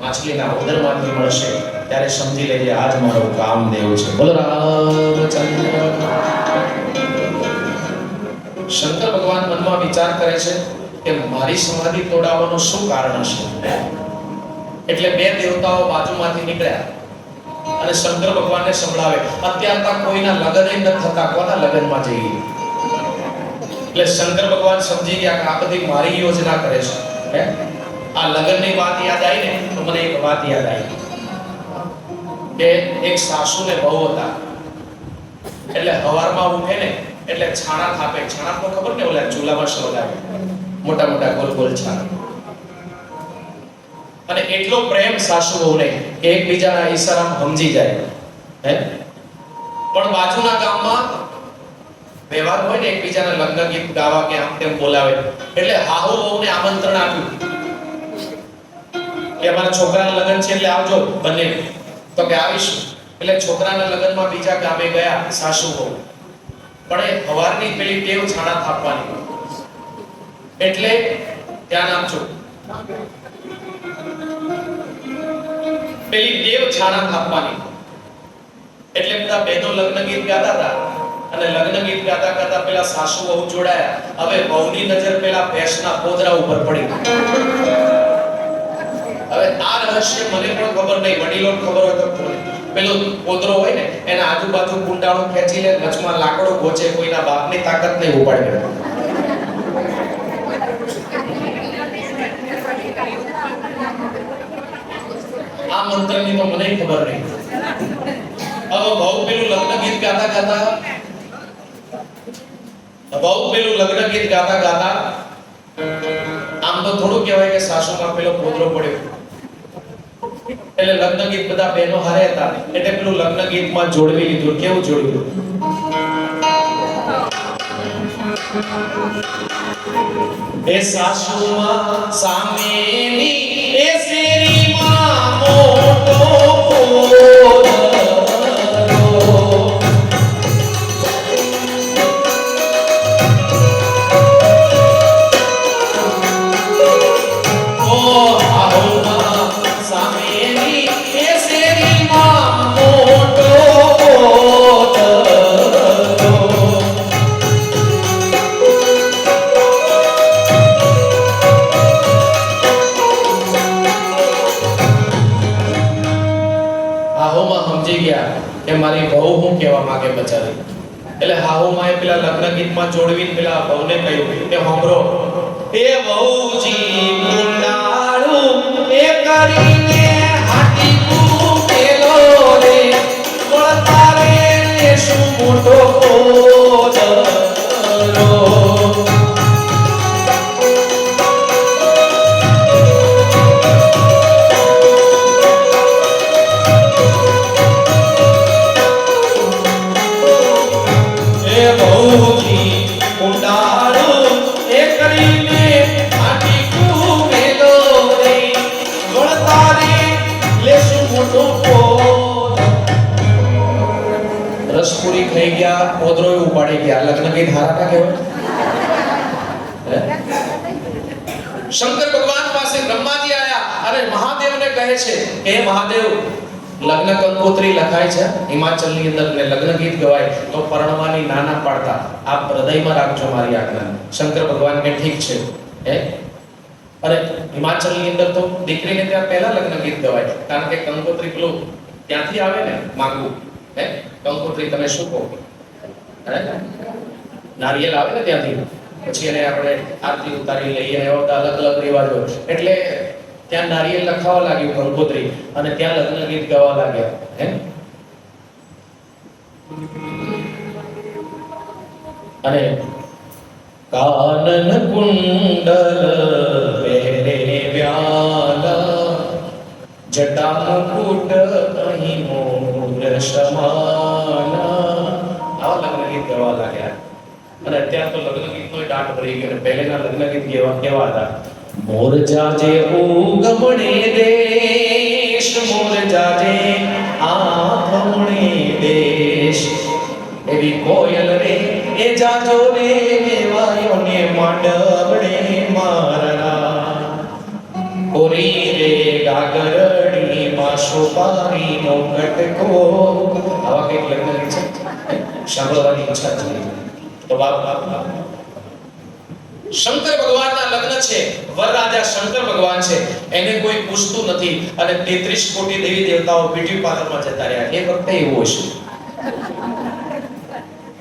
માછલીના ઉદરમાંથી મળશે, ત્યારે સમજી લેજે આજ મારો કામદેવ છે. બોલો રામચંદ્ર. શંકર ભગવાન મનમાં વિચાર કરે છે કે મારી સમાધિ તોડાવવાનું શું કારણ હશે. એટલે 2 દેવતાઓ બાજુમાંથી નીકળ્યા અને શંકર ભગવાનને સંભળાવે, અત્યાર તક કોઈના લગ્ન ન થતા, કોના લગ્નમાં જઈએ? એટલે શંકર ભગવાન સમજી ગયા કે આ બધી મારી યોજના કરે છે. હે, આ લગ્નની વાત યાદ આવી ને તો મને એક વાત યાદ આવી. કે એક સાસુ ને વહુ હતા. એટલે હવારમાં ઉઠે ને એટલે છાણા થાપે. છાણા તો ખબર ને ઓલા ચૂલામાં સળગાવે, મોટા મોટા ગોલ ગોલ છાણા. અને એટલો પ્રેમ સાસુ વહુને કે એકબીજાના ઈશારામાં સમજી જાય. હે પણ બાજુના ગામમાં વ્યવહાર હોય ને એકબીજાના લગ્ન ગીત ગાવા કે આમ તેમ બોલાવે. એટલે હાહુ વહુને આમંત્રણ આપ્યું કે અમારા છોકરાના લગ્ન છે એટલે આવજો બંને. તો કે આવીશું. એટલે છોકરાના લગ્નમાં બીજા ગામે ગયા સાસુ વહુ. પણ એ હવારની પેલી ટેવ છાણા થાપવાની. એટલે ધ્યાન આપજો, પેલી ટેવ છાણા થાપવાની. એટલે બધા બહેનો લગ્ન ગીત ગાતા હતા અને લગ્ન ગીત ગાતા ગાતા પેલા સાસુ વહુ જોડાયા. હવે વહુની નજર પેલા ભેંસના પોદરા ઉપર પડી. હવે આ રહસ્ય મને પણ ખબર નહીં, વડીલો ખબર હોય તો પેલો પોદરો હોય ને એના આજુબાજુ કુંડાળું ખેંચી લે, વચમાં લાકડો ગોચે, કોઈના બાપની તાકાત નહીં ઉપાડે. આ મંત્રની તો મને ખબર નહીં. હવે બહુ પેલું લગ્ન ગીત ગાતા ગાતા આમ તો થોડું કહેવાય કે સાસુમાં પેલો પોદરો પડ્યો. એટલે લગ્ન ગીત બધા બહેનો હારે હતા એટલે પેલું લગ્ન ગીતમાં જોડવી લીધું. કેવું જોડ્યું? એ સાસુમાં સામેની એ શેરીમાં મોટો મારી વહુ હું કહેવા માંગે બચારી. એટલે હાહુમાં પેલા લગ્ન ગીતમાં જોડવીને પેલા વહુને કહ્યું કે હોંભરો, એ વહુજી મુંડાળું એ કરીને હાટી કૂટેલો રે, વળતા રે શું મોટો પોદરો. રસપુરી ખાઈ ગયા, પોદરો ઉપાડી ગયા. લગ્ન ગીત હારા ના કહેવાય? શંકર ભગવાન પાસે બ્રહ્માજી આયા અને મહાદેવને કહે છે કે મહાદેવ, લગ્ન કંકોત્રી લખાય છે હિમાચલની અંદર ને લગ્ન ગીત ગવાય તો પરણવાની નાના પાડતા આપ હૃદયમાં રાખજો મારી આજ્ઞા. શંકર ભગવાન કે ઠીક છે. હે અરે હિમાચલની અંદર તો દીકરીને ત્યાં પહેલા લગ્ન ગીત ગવાય, કારણ કે કંકોત્રી પેલું ત્યાંથી આવે ને માંગવું. હે કંકોત્રી તમે શું કહો? નારિયેલ આવે ને ત્યાંથી, પછી એને આપણે આરતી ઉતારી લઈએ, એવા બધા અલગ અલગ રિવાજો. એટલે ત્યાં નારિયેલ લખાવા લાગ્યું કંકોત્રી અને ત્યાં લગ્ન ગીત ગાવા લાગ્યા. હે અને કાનન કુંડલ પહેરે વ્યાલા, જટા મુકુટ અહીં મોર સમાના. આવા લગ્ન ગીત ગાવા લાગ્યા. અને અત્યારે તો લગ્ન ગીતનો દાટ ભરી ગયો. પહેલેના લગ્ન ગીત કેવા હતા? મોર જાજે ઉગમણે દેશ, મોર જાજે આથમણે દેશ, એવી કોયલ રે એ જાજો રે વાયો ને માંડવડે મારણા, ઓરી રે ગાગરડી માં સોપારી નો કટકો. આવા કંઈક લગ્ન ગીત છે, સાંભળવાની ઈચ્છા છે. તો બાપ શંકર ભગવાનના લગ્ન છે, વરરાજા શંકર ભગવાન છે, એને કોઈ પૂછતું નથી અને 33 કોટી દેવી દેવતાઓ બ્યુટી પાર્લરમાં જતા રહ્યા. એ વખતે એવું હશે.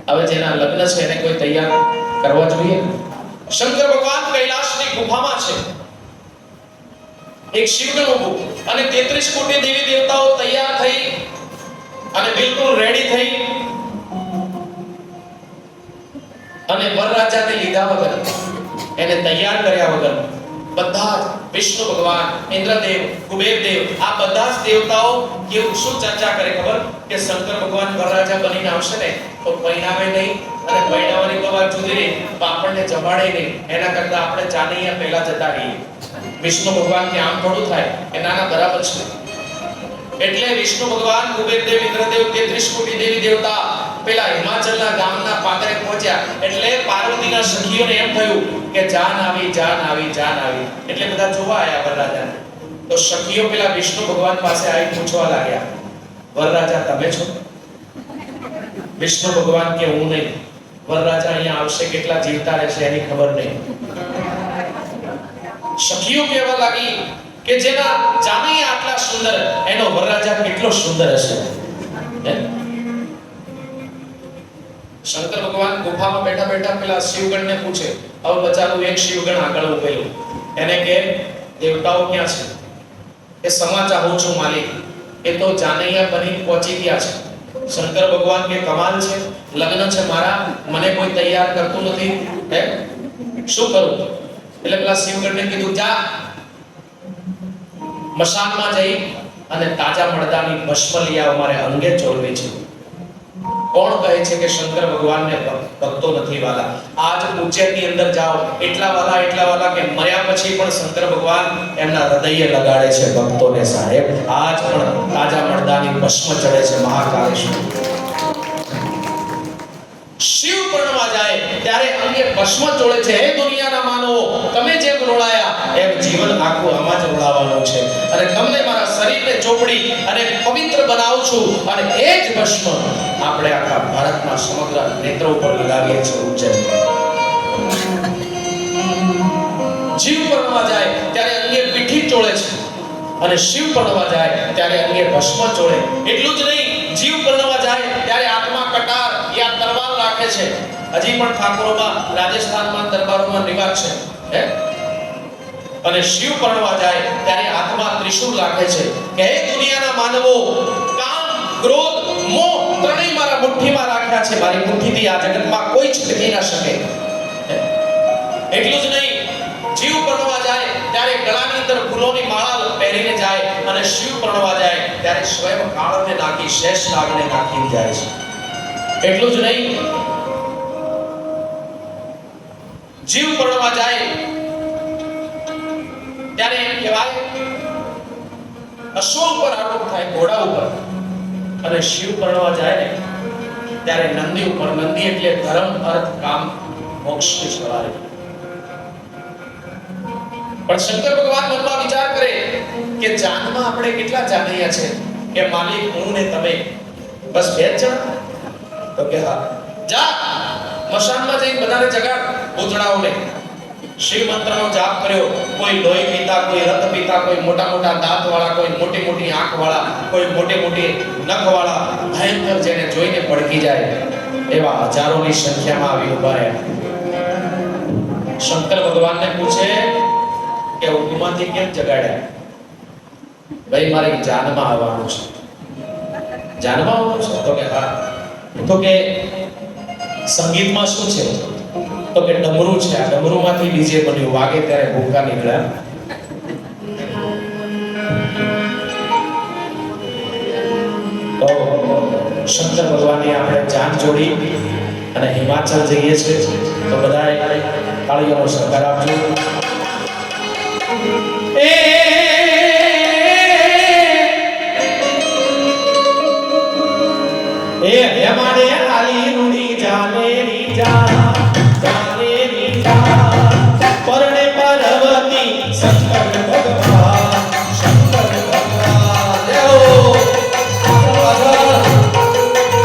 હવે જેના લગ્ન છે એને કોઈ તૈયાર કરવા જોઈએ. શંકર ભગવાન કૈલાસની ગુફામાં છે, એક શિવલિંગ ઊભું અને 33 કોટી દેવી દેવતાઓ તૈયાર થઈ અને બિલકુલ રેડી થઈ અને વરરાજાને લીધા વગર, એને તૈયાર કર્યા વગર બધા જ વિષ્ણુ ભગવાન, ઇન્દ્રદેવ, કુબેરદેવ, આ બધા જ દેવતાઓ કેવું શું ચર્ચા કરે ખબર? કે શંકર ભગવાન વરરાજા બનીને આવશે ને તો પરિણામે નહીં, અને પરિણામની તો વાત જુદી રહી, તો આપણને જમાડે નહીં. એના કરતા આપણે જાનૈયા પહેલા જતા રહીએ. વિષ્ણુ ભગવાન કે આમ થોડું થાય, એ નાના બરાબર છે. એટલે વિષ્ણુ ભગવાન, કુબેરદેવ, ઇન્દ્રદેવ, 33 કોટી દેવી દેવતા પેલા હિમાચલના ગામના પાદરે પહોંચ્યા. એટલે પાર્વતીના સખીઓને એમ થયું કે જાન આવી, જાન આવી, જાન આવી. એટલે બધા જોવા આયા વરરાજાને. તો સખીઓ પેલા વિષ્ણુ ભગવાન પાસે આવી પૂછવા લાગ્યા, વરરાજા તમે છો? વિષ્ણુ ભગવાન કે હું નહીં. વરરાજા અહીંયા આવશે, કેટલા જીવતા રહેશે એની ખબર નહીં. સખીઓ કહેવા લાગી કે જેના જાનૈયા આટલા સુંદર, એનો વરરાજા કેટલો સુંદર હશે. શંકર ભગવાન ગુફામાં બેઠા બેઠા પેલા શિવગણને પૂછે. હવે બચારું એક શિવગણ આગળ ઉભેલું, એને કે દેવતાઓ ક્યાં છે? એ સમા ચાહું છું માલિક, એ તો જાનૈયા બની પહોંચી ગયા છે. શંકર ભગવાન કે કમાલ છે, લગ્ન છે મારા, મને કોઈ તૈયાર કરતું નથી, હે શું કરું? એટલે પેલા શિવગણને કીધું જા મશાનમાં જઈ અને તાજા મડદાની ભસ્મ લઈ આવ, મારે અંગે ચોરવી છે. કોણ કહે છે કે શંકર ભગવાનને ભક્તો નથી વાલા? આજ ઉચ્ચેરની અંદર જાઓ, એટલા વાલા કે મર્યા પછી પણ શંકર ભગવાન એમના હૃદયે લગાડે છે ભક્તોને. સાહેબ આજ પણ તાજા મડદાની ભસ્મ ચડે છે મહાકાલેશ્વર. શિવ પરણવા જાય ત્યારે અંગે ભસ્મ ચોળે છે. હે દુનિયાના માનવો, તમે જેમ રોળાયા એમ જીવન આખું આમાં જ રોળાવાનું છે. અને તમને મારા શરીરને ચોપડી અને પવિત્ર બનાવું છું, અને એ જ ભસ્મ આપણે આખા ભારતના સમગ્ર નેત્રો પર લગાવીએ છીએ. ઉજ્જૈન જીવ પરણવા જાય ત્યારે અંગે પીઠી ચોળે છે, અને શિવ પરણવા જાય ત્યારે અંગે ભસ્મ ચોળે. એટલું જ નહીં, જીવ પરણવા જાય ત્યારે આત્મા કટાર યા તલવાર રાખે છે. હજી પણ ઠાકોરોમાં, રાજસ્થાનમાં દરબારોમાં રિવાજ છે, હે? અને શિવ પરણવા જાય ત્યારે આત્મા ત્રિશૂળ રાખે છે કે હે દુનિયાના માનવો, કામ, ક્રોધ, મોહ ત્રણેય મારા મુઠ્ઠીમાં રાખ્યા છે. મારી મુઠ્ઠીથી આ જગતમાં કોઈ છટકી ના શકે. એટલું જ નહીં, જીવ પરણવા જાય ત્યારે ગળાની અંદર ફૂલોની માળા પહેરીને જાય, અને શિવ પરણવા જાય ત્યારે સ્વયં કાળને નાખી શેષ નાગને નાખી જાય છે. એટલું જ નહીં, જીવ પરણવા જાય ત્યારે એમ કહેવાય અશ્વ ઉપર આરોપ થાય, ઘોડા ઉપર. અને શિવ પરણવા જાય ને ત્યારે નંદી ઉપર. નંદી એટલે ધર્મ, અર્થ, કામ, મોક્ષની સવારી. પણ શંકર ભગવાન મનમાં વિચાર કરે કે જાનમાં આપણે કેટલા જાનૈયા છે? કે માલિક હું ને તમે, બસ 2 જણા. તો કે હા, જા મશાનમાં જઈને બધાને જગાડ, ભૂતડાઓને. શિવ મંત્રનો જાપ કર્યો. કોઈ લોહી પીતા, કોઈ રક્ત પીતા, કોઈ મોટા મોટા દાંત વાળા, કોઈ મોટી મોટી આંખ વાળા, કોઈ મોટી મોટી નખ વાળા, ભયંકર જેને જોઈને પડકી જાય એવા હજારોની સંખ્યામાં આવી ઉભા રહ્યા. શંકર ભગવાનને પૂછે કે ઊંઘમાંથી કેમ જગાડ્યા? ભાઈ મારે જાનમાં આવવાનું છે. જાનમાં આવવાનું છે? તો કે હા. તો કે સંગીતમાં શું છે? તો કે ડમરું છે. આ ડમરુમાંથી ડીજે બન્યું, વાગે ત્યારે ભૂકા નીકળ્યા. તો શંકર ભગવાનની આપણે જાન જોડી અને હિમાચલ જઈએ છીએ. તો બધાએ તાળીઓનો સહકાર આપજો. એ હમારે આલી રૂડી જાને ની જા, જાને ની જા, પરણે પાર્વતી શંકર ભગવાન, શંકર ભગવાન. દેવો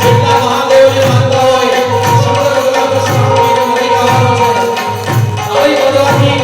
જેટલા મહાદેવને માનતા હોય, શંકર ભગવાન સ્વામીનો મહિમા છે. આવી બધાની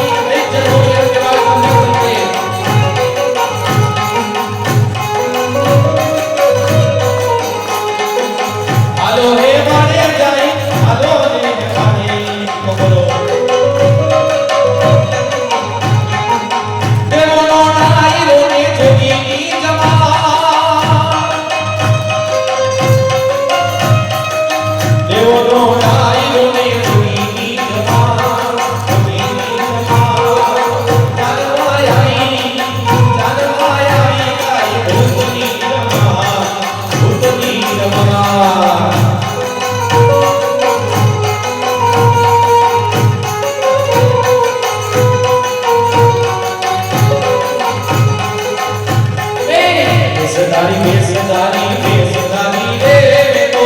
વેશધારી વેશધારી વેશધારી રે મેં તો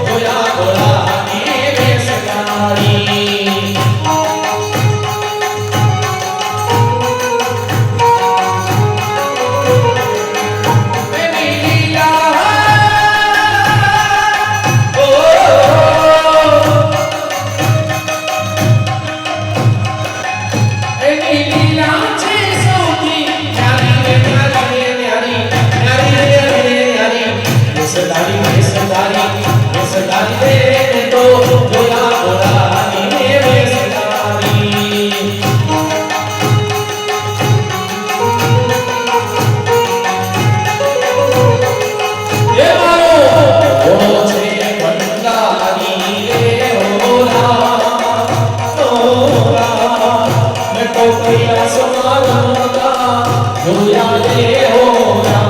જોયા ભોળાની વેશધારી. એની લીલા ઓ એની લીલા છે સૌથી ન્યારી રે ન્યારી રે ન્યારી ન્યારી રે ન્યારી. વેશધારી વેશધારી વેશધારી રે મેં તો જોયા ભોળાની વેશધારી. એ મારો ભોળો છે ભંડારી રે હોરા હોરા. મેં તો કૈલાસ મારા જોયા રે હોરા.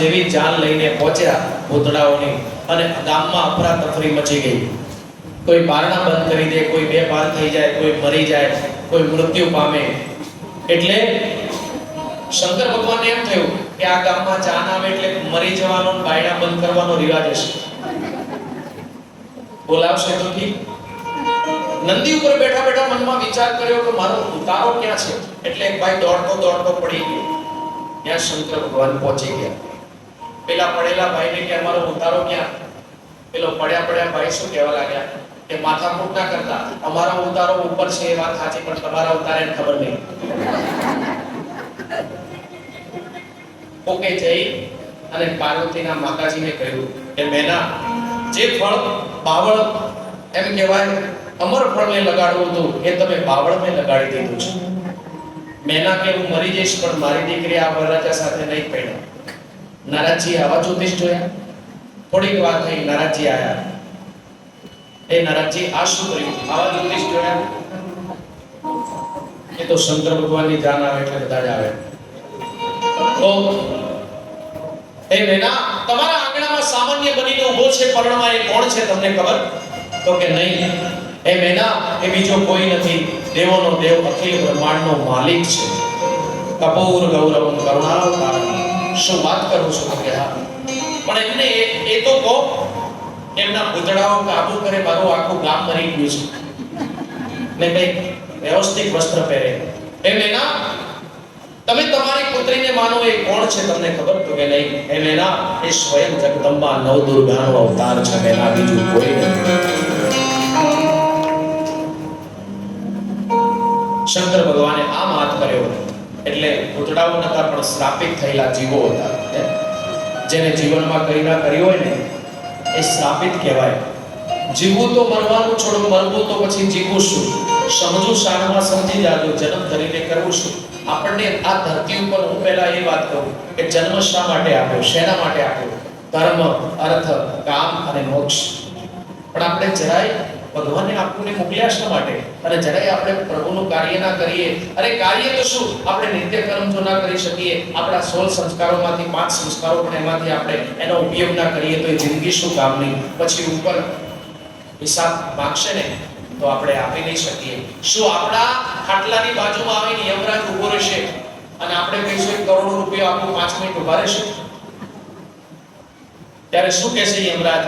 જેવી જાન લઈને પહોંચ્યા ભૂતડાઓની, અને ગામમાં અફરાતફરી મચી ગઈ. કોઈ બારણા બંધ કરી દે, કોઈ બેભાન થઈ જાય, કોઈ મરી જાય, કોઈ મૃત્યુ પામે. એટલે શંકર ભગવાનને એમ થયું કે આ ગામમાં જાન આવે એટલે મરી જવાનો, બાયણા બંધ કરવાનો રિવાજ હશે, બોલાવશે તો ઠીક. નંદી ઉપર બેઠા બેઠા મનમાં વિચાર કર્યો કે મારો ઉતારો ક્યાં છે. એટલે એક ભાઈ દોડતો દોડતો પડી ગયો. ત્યાં શંકર ભગવાન પહોંચી ગયા. પેલા પડેલા ભાઈને કે અમારો ઉતારો ક્યાં? પેલો પડ્યા પડ્યા ભાઈ શું કહેવા લાગ્યા કે માથાકૂટ ના કરતા, અમારો ઉતારો ઉપર છે એ વાત સાચી, પણ તમારા ઉતારાને ખબર નહીં. ઓકે જઈ અને પાર્વતીના માતાજીને કહ્યું કે મેના, જે ફળ બાવળ એમ કહેવાય અમર ફળને લગાડવું હતું એ તમે બાવળને લગાડી દીધું છે. મેના કે હું મરી જઈશ પણ મારી દીકરી આ વરરાજા સાથે નહીં પરણે. નારદજી આવા જ્યોતિષ જોયા. થોડીક વાત થઈ, નારદજી આયા. એ નારદજી આ શું કર્યું? આવા જ્યોતિષ જોયા? એ તો શંકર ભગવાનની જાન આવે એટલે બધા જ આવે. તો એ મેના, તમારા આંગણામાં સામાન્ય બનીને ઊભો છે પરણમાં, એ કોણ છે તમને ખબર? તો કે નહીં. એ મેના, એ બીજો કોઈ નથી, દેવોનો દેવ, અખિલ બ્રહ્માંડનો માલિક છે. કપૂર ગૌરવમ કરુણાવતારમ. શું વાત કરું છું? કે હા, પણ એમને એ તો કહો, એમના ભૂતડાઓ કાબુ કરે, મારું આખું ગામ મરી ગયું છે ને કઈ વ્યવસ્થિત વસ્ત્ર પહેરે. એ મેના, તમે તમારી પુત્રીને માનો, એ કોણ છે તમને ખબર? તો કે નહીં. એ મેના, એ સ્વયં જગદંબા નવદુર્ગાનો અવતાર છે મેના, બીજું કોઈ નથી. શંકર ભગવાને આમ હાથ કર્યો એટલે ભૂતડાઓ નતા પણ શ્રાપિત થયેલા જીવો હતા. જેને જીવનમાં કંઈ ના કર્યું હોય ને એ શ્રાપિત કહેવાય. જીવવું તો મરવાનું છોડો, મરવું તો પછી જીવવું શું? સમજુ શાનમાં સમજી જાજો, જન્મ ધરીને કરવું શું? આપણને આ ધરતી ઉપર, હું પહેલા એ વાત કહું કે જન્મ શા માટે આપ્યો, શેના માટે આપ્યો? ધર્મ, અર્થ, કામ અને મોક્ષ. પણ આપણે જરાય ભગવાનને આપણને મોકલ્યા શા માટે? અને જરાય આપણે પ્રભુનું કાર્ય ના કરીએ. અરે કાર્ય તો શું, આપણે નિત્ય કર્મ જો ના કરી શકીએ, આપણા 16 સંસ્કારોમાંથી 5 સંસ્કારો પણ એમાંથી આપણે એનો ઉપયોગ ના કરીએ તો એ જિંદગી શું કામની? પછી ઉપર હિસાબ માંગશે ને તો આપણે આપી નહીં શકીએ. શું આપણા ખાટલાની બાજુમાં આવીને યમરાજ ઉભો રહેશે અને આપણે કહીશું 1 કરોડ રૂપિયા આપો, 5 મિનિટ ઉભા રહેશે? ત્યારે શું કહેશે યમરાજ?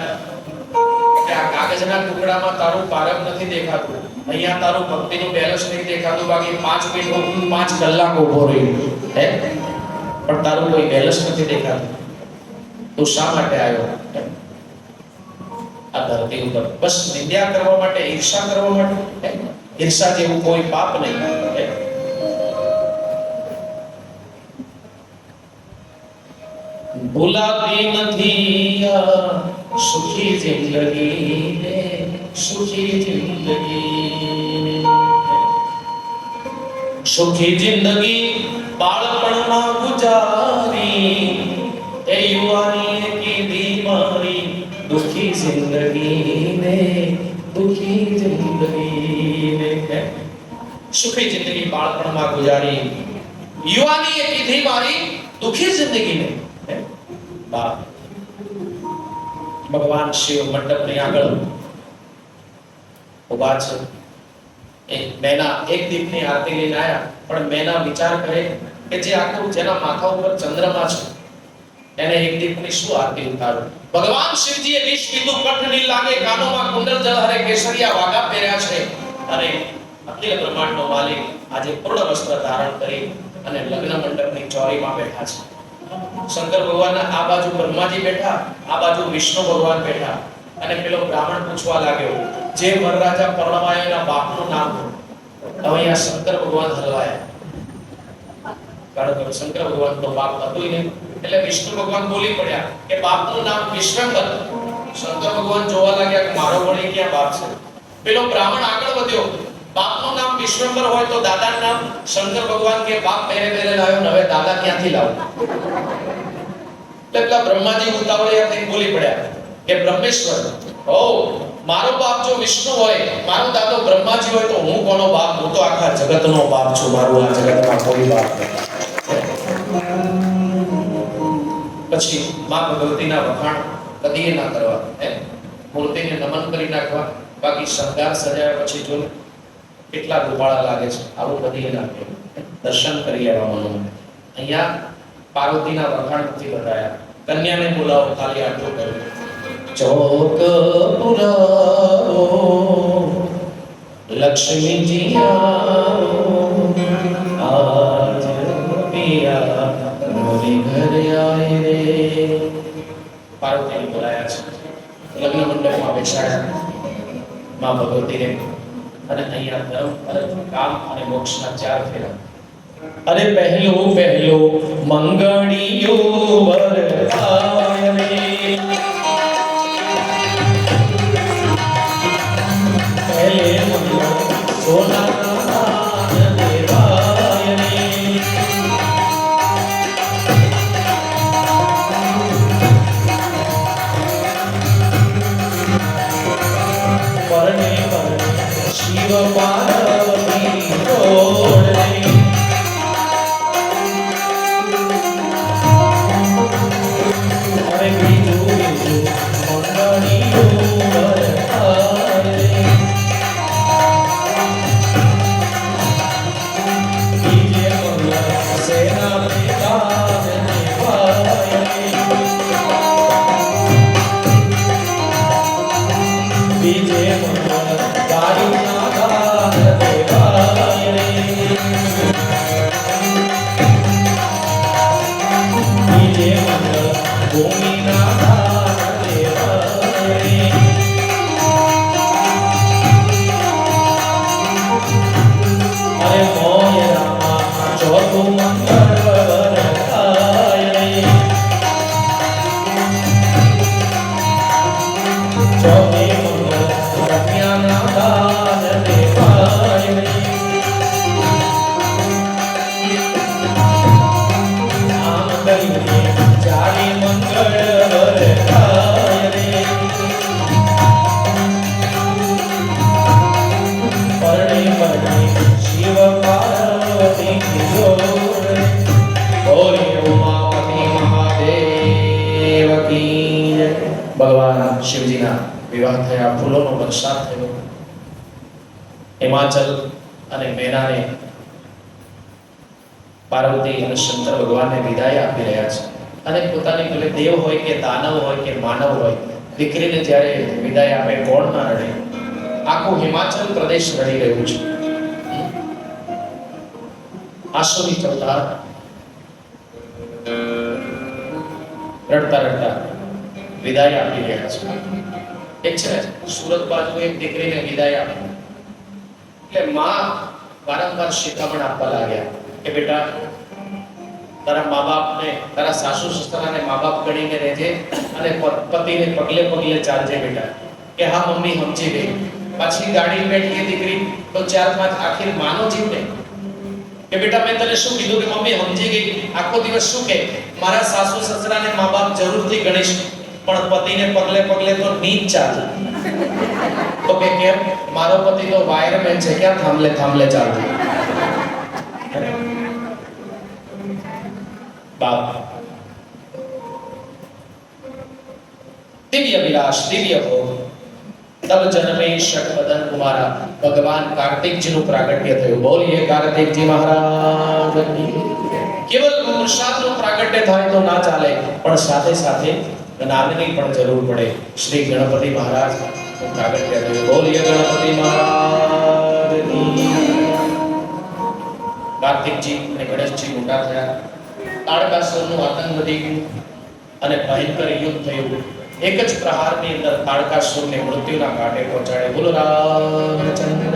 કે આ કાગળના ટુકડામાં તારું પારક નથી દેખાતું, અહીંયા તારું ભક્તિનું બેલેન્સ નહીં દેખાતું, બાકી 5 મિનિટ 5 કલાક ઉભો રહ્યો હે, પણ તારું કોઈ બેલેન્સ નથી દેખાતું. તું શા માટે આવ્યો આ ધરતી ઉપર? બસ નિંદ્યા કરવા માટે, ઈર્ષા કરવા માટે? ઈર્ષા જેવું કોઈ પાપ નહીં. ભૂલાતી નથી સુખી જિંદગી ને, સુખી જિંદગી. સુખી જિંદગી બાળપણમાં ગુજારી, એ યુવાની કીધી મારી દુખી જિંદગી ને, દુખી જિંદગી ને. સુખી જિંદગી બાળપણમાં ગુજારી, યુવાનીએ કીધી મારી દુખી જિંદગી ને. ભગવાન શિવ મંડપની આગળ ઉભા છે. એક મેના એક દીપની આરતી લઈને આયા, પણ મેના વિચાર કરે કે જે આખું જેના માથા ઉપર ચંદ્રમા છે એને એક દીપની શું આરતી ઉતારું? ભગવાન શિવજીએ વિષ પીધું, કઠ નીલ લાગે, કાનોમાં કુંડલ જલહરે, કેસરિયા વાગા પહેર્યા છે અને અખિલ બ્રહ્માંડનો માલિક આજે પૂર્ણ વસ્ત્ર ધારણ કરી અને લગ્ન મંડપની ચોરીમાં બેઠા છે. શંકર ભગવાનના આ બાજુ બ્રહ્માજી બેઠા, આ બાજુ વિષ્ણુ ભગવાન બેઠા. અને પેલો બ્રાહ્મણ પૂછવા લાગ્યો, જે વરરાજા પરણવાયો એના બાપનું નામ? હવે અહીંયા શંકર ભગવાન હલવાયા, કારણ કે શંકર ભગવાનનો બાપ હતો નહીં. એટલે વિષ્ણુ ભગવાન બોલી પડ્યા કે બાપનું નામ વિશ્વંભર. શંકર ભગવાન જોવા લાગ્યા કે મારો વળી ક્યાં બાપ છે? પેલો બ્રાહ્મણ આગળ વધ્યો, બાપનું નામ વિશ્વંભર હોય તો દાદાનું નામ? શંકર ભગવાન કે બાપ પહેરે લાવ્યો ને હવે દાદા ક્યાંથી લાવું? એટલે પેલા બ્રહ્માજી ઉતાવળિયા થઈને બોલી પડ્યા કે બ્રહ્મેશ્વર, ઓ મારો બાપ જો વિષ્ણુ હોય, મારો દાદો બ્રહ્માજી હોય તો હું કોનો બાપ? હું તો આખા જગતનો બાપ છું, મારું આ જગતમાં કોઈ બાપ નથી. પછી માં ભગવતીના વખાણ કદીએ ના કરવા, મૂર્તિને નમન કરી નાખવા, બાકી શણગાર સજાયા પછી જો કેટલા રૂપાળા લાગે છે આવું કદીએ ના કહેવું. દર્શન કરી આવવાનું. અહીંયા પાર્વતીના વખાણ નથી બતાયા. કન્યાને બોલાવો, ખાલી આટલું કર્યું. ચોક પુરાવો લક્ષ્મીજી આવો, આજ પિયા મોરી ઘરે આય રે. પાર્વતીને બોલાયા છે, લગ્ન મંડપમાં બેસાડ્યા માં ભગવતીને, અને અહીંયા ધર્મ અર્થ કામ અને મોક્ષના 4 ફેરા. અરે પહેલું મંગળિયું વરદાય રે, પહેલે મંગળ સોનાના દાન દેવાય રે. પરણે શિવ પાર્વતી જોડ રે. ભગવાન શિવજીના વિવાહ થયા, ફૂલોનો વરસાદ થયો. હિમાચલ અને મેનાને પાર્વતી અને શંકર ભગવાનને વિદાય આપી રહ્યા છે. અને પોતાની ભલે દેવ હોય કે દાનવ હોય કે માનવ હોય, દીકરીને જ્યારે વિદાય આપે કોણ ના રડે? આખું હિમાચલ પ્રદેશ રડી રહ્યું છે. આસુરી ચૌથા રડતા રડતા વિદાય આપી રહ્યા છે. એક છે સુરત બાજુ એક દીકરીને વિદાય આપી, એટલે માં વારંવાર શિખામણ આપવા લાગ્યા કે બેટા તારા મા બાપને, તારા સાસુ સસરાને મા બાપ ગણીને રહેજે, અને પતિને પગલે પગલે ચાલજે બેટા. કે હા મમ્મી સમજી ગઈ. પાછી ગાડી બેઠી દીકરી તો 4-5 આખિર માનો જીવ ને કે બેટા મેં તને શું કીધું? કે મમ્મી સમજી ગઈ. આખો દિવસ શું કે મારા સાસુ સસરાને મા બાપ જરૂરથી ગણીશ, પણ પતિને પગલે પગલે તો નીચ ચાલ. તો કે કેમ? મારો પતિ તો વાયરમેન છે, ક્યાં થાંભલે થાંભલે ચાલતો. બાપ દિવ્ય વિલાસ દિવ્ય ભોગ. તબ જન્મે ષટવદન કુમારા, ભગવાન કાર્તિકજીનું પ્રાગટ્ય થયું. બોલીએ કાર્તિકજી મહારાજ કી. કેવલ પુરુષાર્થનું પ્રાગટ્ય થાય તો ના ચાલે, પણ સાથે સાથે જ્ઞાનની પણ જરૂર પડે. શ્રી ગણપતિ મહારાજ પ્રાગટ્ય થયું. બોલીએ ગણપતિ મહારાજ કી. કાર્તિકજી અને ગણેશજી મોટા થયા. તાડકાસુરનું આતંક વધી ગયું અને ભયંકર યુદ્ધ થયું. એક જ પ્રહારની અંદર તાડકાસુરને મૃત્યુના ઘાટે પહોંચાડે. બોલો રામચંદ્ર.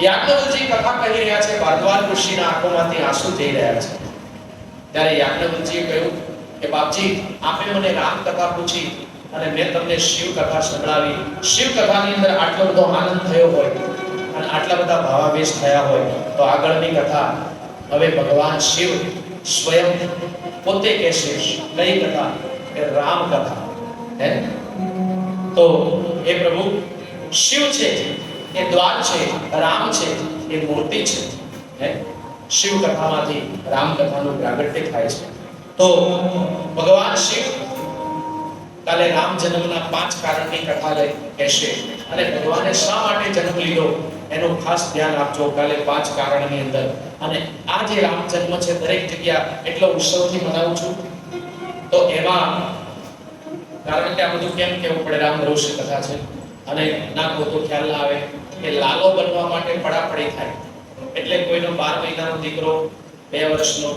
યાજ્ઞવલ્ક્યજી કથા કહી રહ્યા છે, ભારદ્વાજ ઋષિના આંખોમાંથી આંસુ જઈ રહ્યા છે. ત્યારે યાજ્ઞવલ્ક્યજીએ કહ્યું કે બાપજી, આપે મને રામ કથા પૂછી અને મેં તમને શિવ કથા સંભળાવી. શિવ કથાની અંદર આટલો બધો આનંદ થયો હોય અને આટલા બધા ભાવાવેશ થયા હોય, તો આગળની કથા હવે ભગવાન શિવ સ્વયં પોતે કહેશે. કઈ કથા? કે રામ કથા. હે તો એ પ્રભુ શિવ છે, એ દ્વાર છે, રામ છે, એ મૂર્તિ છે. હે શિવ કથામાંથી રામ કથાનું પ્રાગટ્ય થાય છે. તો ભગવાન શિવ કાલે રામ જન્મના 5 કારણની કથા લઈ કહેશે અને ભગવાને શા માટે જન્મ લીધો એનું ખાસ ધ્યાન આપજો કાલે 5 કારણની અંદર. અને આ જે રામ જન્મ છે દરેક જગ્યા એટલો ઉત્સવથી મનાવું છું. તો એમાં કારણ કે આ બધું કેમ કેવું પડે, રામ રૌષી કથા છે અને ના કોઈ તો ખ્યાલ ના આવે કે લાલો બનવા માટે પડાપડી થાય. એટલે કોઈનો 12 મહિનાનો દીકરો, 2 વર્ષનો,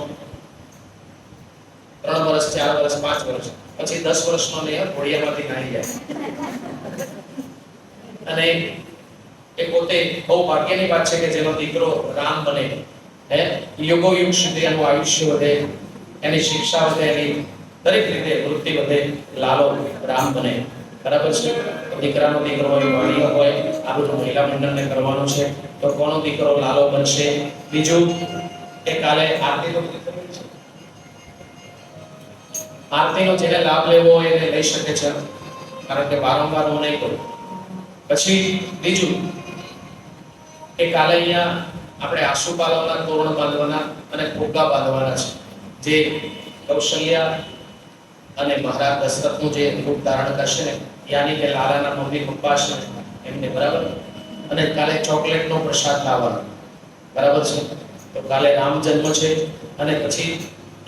3 વર્ષ, 4 વર્ષ, 5 વર્ષ, પછી 10 વર્ષનો નહીં, ઘોડિયામાંથી નાહી જાય. અને એ પોતે બહુ ભાગ્યની વાત છે કે જેનો દીકરો રામ બને, હે યુગો યુગ સુધી એનું આયુષ્ય વધે, એની શિક્ષા વધે, એની દરેક રીતે વૃત્તિ વધે, લાલો રામ બને. બરાબર છે. દીકરાનો દીકરો હોય, વાણી હોય, આ બધું મહિલા મંડળને કરવાનું છે. તો કોનો દીકરો લાલો બનશે? બીજું કે કાલે આરતીનો આરતીનો જેને લાભ લેવો હોય એને લઈ શકે છે, કારણ કે વારંવાર હું નહીં કરું. પછી બીજું કે કાલે અહીંયા આપણે આશુપાલવના તોરણ બાંધવાના અને ફુગ્ગા બાંધવાના છે, જે કૌશલ્યા અને મહારાજ દશરથનું જે રૂપ ધારણ કરશે ને, યાની કે લાલાના મમ્મી પપ્પા છે એમને, બરાબર. અને કાલે ચોકલેટનો પ્રસાદ લાવવાનો, બરાબર છે. તો કાલે રામ જન્મ છે અને પછી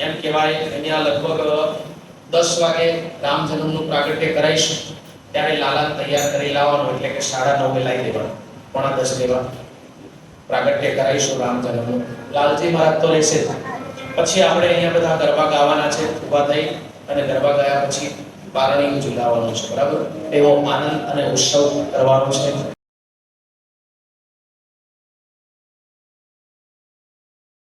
એમ કહેવાય અહીંયા લગભગ 10 વાગે રામ જન્મનું પ્રાગટ્ય કરાઈશું ત્યારે લાલા તૈયાર કરી લાવવાનો, એટલે કે 9:30 લાવી દેવાનો, 9:45 લેવા પ્રાગટ્ય કરાઈશું રામ જન્મનું. લાલજી મહારાજ તો રહેશે જ. પછી આપણે અહીંયા બધા ગરબા ગાવાના છે, ઊભા થઈ અને ગરબા ગાયા પછી બારણીયું ઝુલાવવાનું છે, બરાબર. એવો આનંદ અને ઉત્સવ કરવાનો છે.